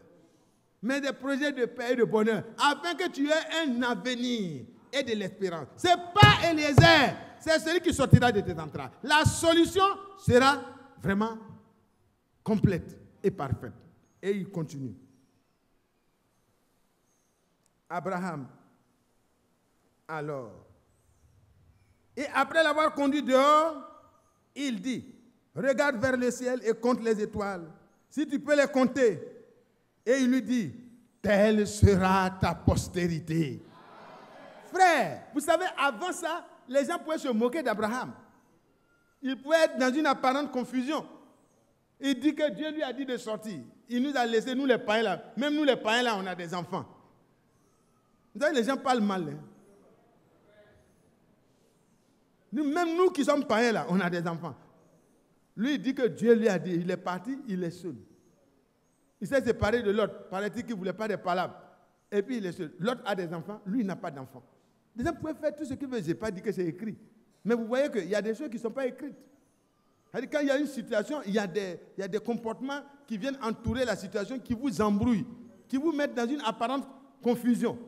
mais des projets de paix et de bonheur, afin que tu aies un avenir et de l'espérance. Ce n'est pas Eliezer, c'est celui qui sortira de tes entrailles. La solution sera vraiment complète et parfaite. Et il continue. Abraham, alors, et après l'avoir conduit dehors, il dit, regarde vers le ciel et compte les étoiles, Si tu peux les compter. Et il lui dit, telle sera ta postérité. Frère, vous savez, avant ça, les gens pouvaient se moquer d'Abraham. Ils pouvaient être dans une apparente confusion. Il dit que Dieu lui a dit de sortir. Il nous a laissé, nous les païens là. Même nous les païens là, on a des enfants. Vous savez, les gens parlent mal. Hein? Même nous qui sommes païens là, on a des enfants. Lui, il dit que Dieu lui a dit, il est parti, il est seul. Il s'est séparé de l'autre. Paraît-il qu'il ne voulait pas des palabres. Et puis il est seul. L'autre a des enfants, lui, il n'a pas d'enfants. Les gens pouvaient faire tout ce qu'ils veulent. Je n'ai pas dit que c'est écrit. Mais vous voyez qu'il y a des choses qui ne sont pas écrites. C'est-à-dire, quand il y a une situation, il y a des comportements qui viennent entourer la situation, qui vous embrouillent, qui vous mettent dans une apparente confusion.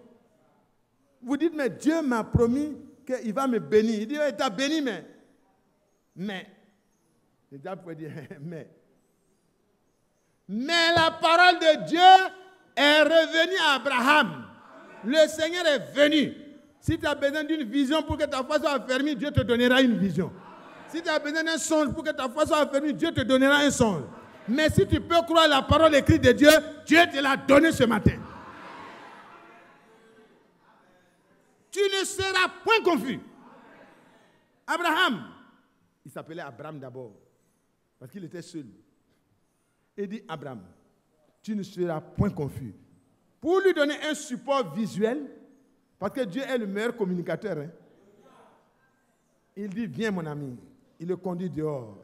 Vous dites, mais Dieu m'a promis qu'il va me bénir. Il dit, il t'a béni, mais. Les gens pouvaient dire, mais la parole de Dieu est revenue à Abraham. Le Seigneur est venu. Si tu as besoin d'une vision pour que ta foi soit affermie, Dieu te donnera une vision. Si tu as besoin d'un songe pour que ta foi soit affermie, Dieu te donnera un songe. Mais si tu peux croire la parole écrite de Dieu, Dieu te l'a donnée ce matin. Tu ne seras point confus. Abraham, il s'appelait Abraham d'abord, parce qu'il était seul. Il dit, Abraham, tu ne seras point confus. Pour lui donner un support visuel, parce que Dieu est le meilleur communicateur. Hein. Il dit, viens mon ami. Il le conduit dehors.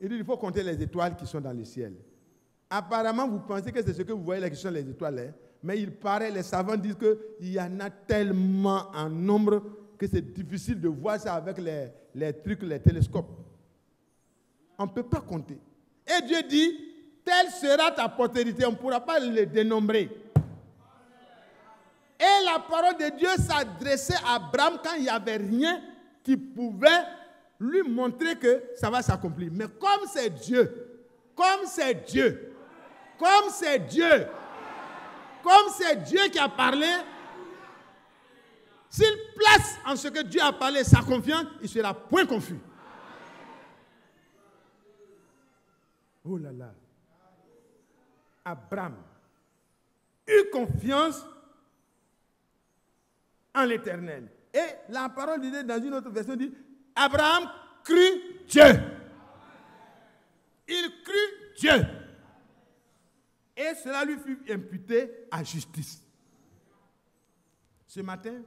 Il dit, il faut compter les étoiles qui sont dans le ciel. Apparemment, vous pensez que c'est ce que vous voyez là qui sont les étoiles. Hein? Mais il paraît, les savants disent qu'il y en a tellement en nombre que c'est difficile de voir ça avec les trucs, les télescopes. On ne peut pas compter. Et Dieu dit, telle sera ta postérité. On ne pourra pas les dénombrer. Et la parole de Dieu s'adressait à Abraham quand il n'y avait rien qui pouvait lui montrer que ça va s'accomplir. Mais comme c'est Dieu, comme c'est Dieu qui a parlé, s'il place en ce que Dieu a parlé sa confiance, il ne sera point confus. Oh là là. Abraham eut confiance en l'Éternel. Et la parole de Dieu dans une autre version dit, Abraham crut Dieu. Il crut Dieu. Et cela lui fut imputé à justice. Ce matin,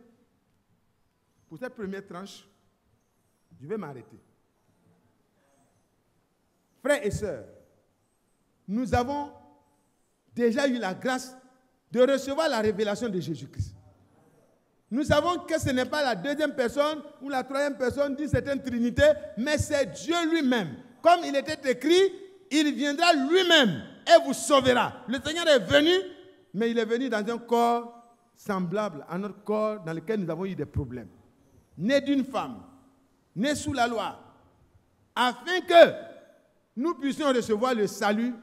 pour cette première tranche, je vais m'arrêter. Frères et sœurs, nous avons déjà eu la grâce de recevoir la révélation de Jésus-Christ. Nous savons que ce n'est pas la deuxième personne ou la troisième personne d'une certaine Trinité, mais c'est Dieu lui-même. Comme il était écrit, il viendra lui-même et vous sauvera. Le Seigneur est venu, mais il est venu dans un corps semblable à notre corps dans lequel nous avons eu des problèmes. Né d'une femme, né sous la loi, afin que nous puissions recevoir le salut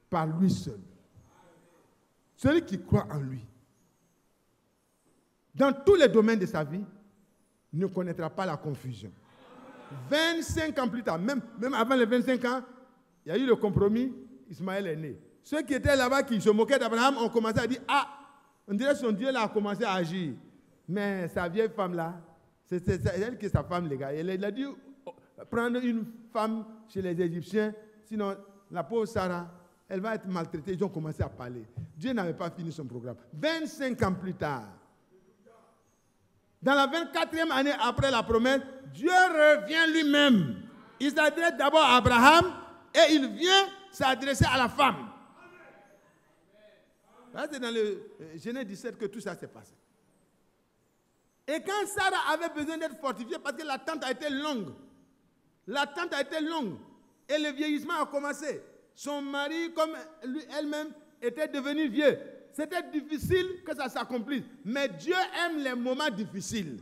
par lui seul. Celui qui croit en lui, dans tous les domaines de sa vie, ne connaîtra pas la confusion. 25 ans plus tard, même avant les 25 ans, il y a eu le compromis, Ismaël est né. Ceux qui étaient là-bas, qui se moquaient d'Abraham, ont commencé à dire, ah, on dirait que son Dieu là a commencé à agir. Mais sa vieille femme-là, c'est elle qui est sa femme, les gars. Elle a dit, prendre une femme chez les Égyptiens, sinon la pauvre Sarah, elle va être maltraitée. Ils ont commencé à parler. Dieu n'avait pas fini son programme. 25 ans plus tard, dans la 24e année après la promesse, Dieu revient lui-même. Il s'adresse d'abord à Abraham et il vient s'adresser à la femme. Là, c'est dans le Genèse 17 que tout ça s'est passé. Et quand Sarah avait besoin d'être fortifiée, parce que l'attente a été longue, et le vieillissement a commencé. Son mari, comme elle-même, était devenu vieux. C'était difficile que ça s'accomplisse. Mais Dieu aime les moments difficiles.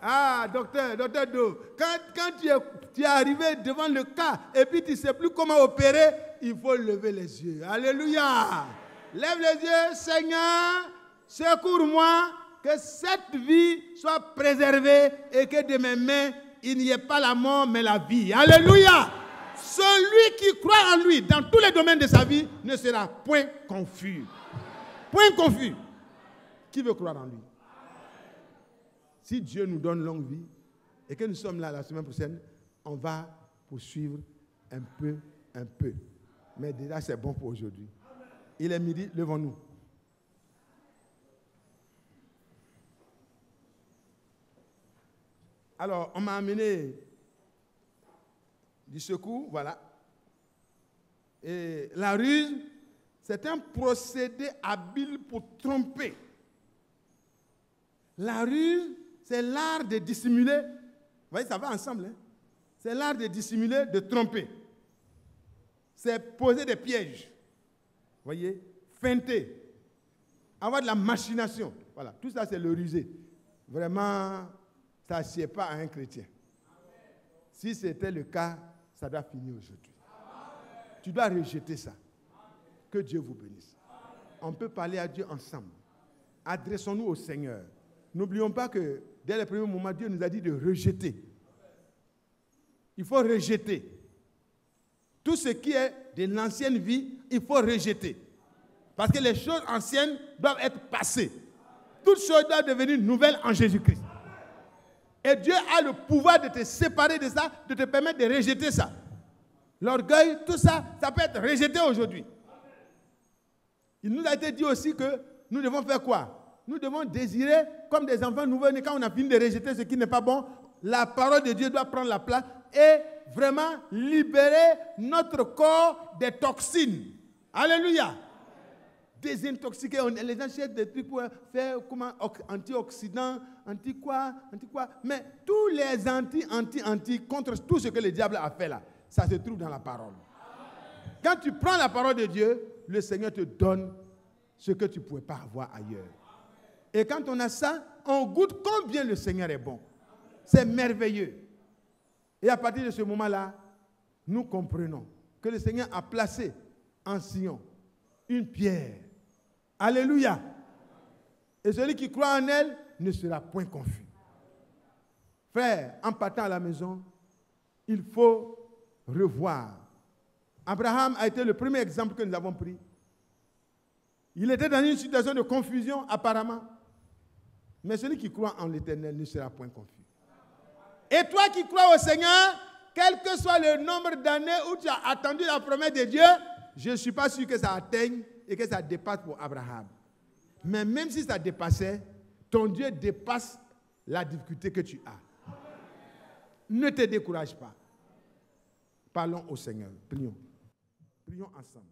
Ah, docteur Do, quand tu es arrivé devant le cas et puis tu ne sais plus comment opérer, il faut lever les yeux. Alléluia. Lève les yeux, Seigneur, secours-moi, que cette vie soit préservée et que de mes mains, il n'y ait pas la mort, mais la vie. Alléluia. Celui qui croit en lui dans tous les domaines de sa vie ne sera point confus. Point confus. Qui veut croire en lui? Si Dieu nous donne longue vie et que nous sommes là la semaine prochaine, on va poursuivre un peu. Mais déjà, c'est bon pour aujourd'hui. Il est midi, levons-nous. Alors, on m'a amené du secours, voilà. Et la ruse, c'est un procédé habile pour tromper. La ruse, c'est l'art de dissimuler. Vous voyez, ça va ensemble. Hein? C'est l'art de dissimuler, de tromper. C'est poser des pièges. Vous voyez, feinter. Avoir de la machination. Voilà, tout ça, c'est le rusé. Vraiment, ça ne sied pas à un chrétien. Si c'était le cas, ça doit finir aujourd'hui. Tu dois rejeter ça. Que Dieu vous bénisse. On peut parler à Dieu ensemble. Adressons-nous au Seigneur. N'oublions pas que dès le premier moment, Dieu nous a dit de rejeter. Il faut rejeter. Tout ce qui est de l'ancienne vie, il faut rejeter. Parce que les choses anciennes doivent être passées. Toutes choses doivent devenir nouvelles en Jésus-Christ. Et Dieu a le pouvoir de te séparer de ça, de te permettre de rejeter ça. L'orgueil, tout ça, ça peut être rejeté aujourd'hui. Il nous a été dit aussi que nous devons faire quoi? Nous devons désirer, comme des enfants nouveau-nés, quand on a fini de rejeter ce qui n'est pas bon, la parole de Dieu doit prendre la place et vraiment libérer notre corps des toxines. Alléluia. Désintoxiquer. Les gens cherchent des trucs pour faire comment, antioxydants, anti-quoi. Mais tous les anti contre tout ce que le diable a fait là, ça se trouve dans la parole. Quand tu prends la parole de Dieu, le Seigneur te donne ce que tu ne pouvais pas avoir ailleurs. Et quand on a ça, on goûte combien le Seigneur est bon. C'est merveilleux. Et à partir de ce moment-là, nous comprenons que le Seigneur a placé en Sion une pierre. Alléluia. Et celui qui croit en elle ne sera point confus. Frère, en partant à la maison, il faut revoir. Abraham a été le premier exemple que nous avons pris. Il était dans une situation de confusion apparemment. Mais celui qui croit en l'Éternel ne sera point confus. Et toi qui crois au Seigneur, quel que soit le nombre d'années où tu as attendu la promesse de Dieu, je ne suis pas sûr que ça atteigne et que ça dépasse pour Abraham. Mais même si ça dépassait, ton Dieu dépasse la difficulté que tu as. Ne te décourage pas. Parlons au Seigneur. Prions. Prions ensemble.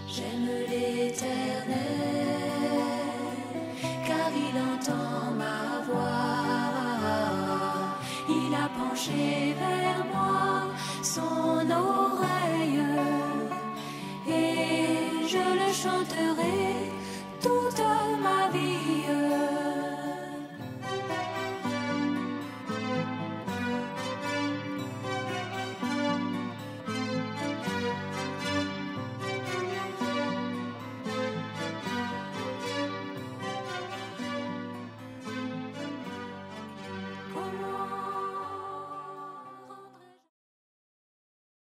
J'aime l'Éternel, car il entend ma voix. Il a penché vers moi son oreille, et je le chanterai toute ma vie.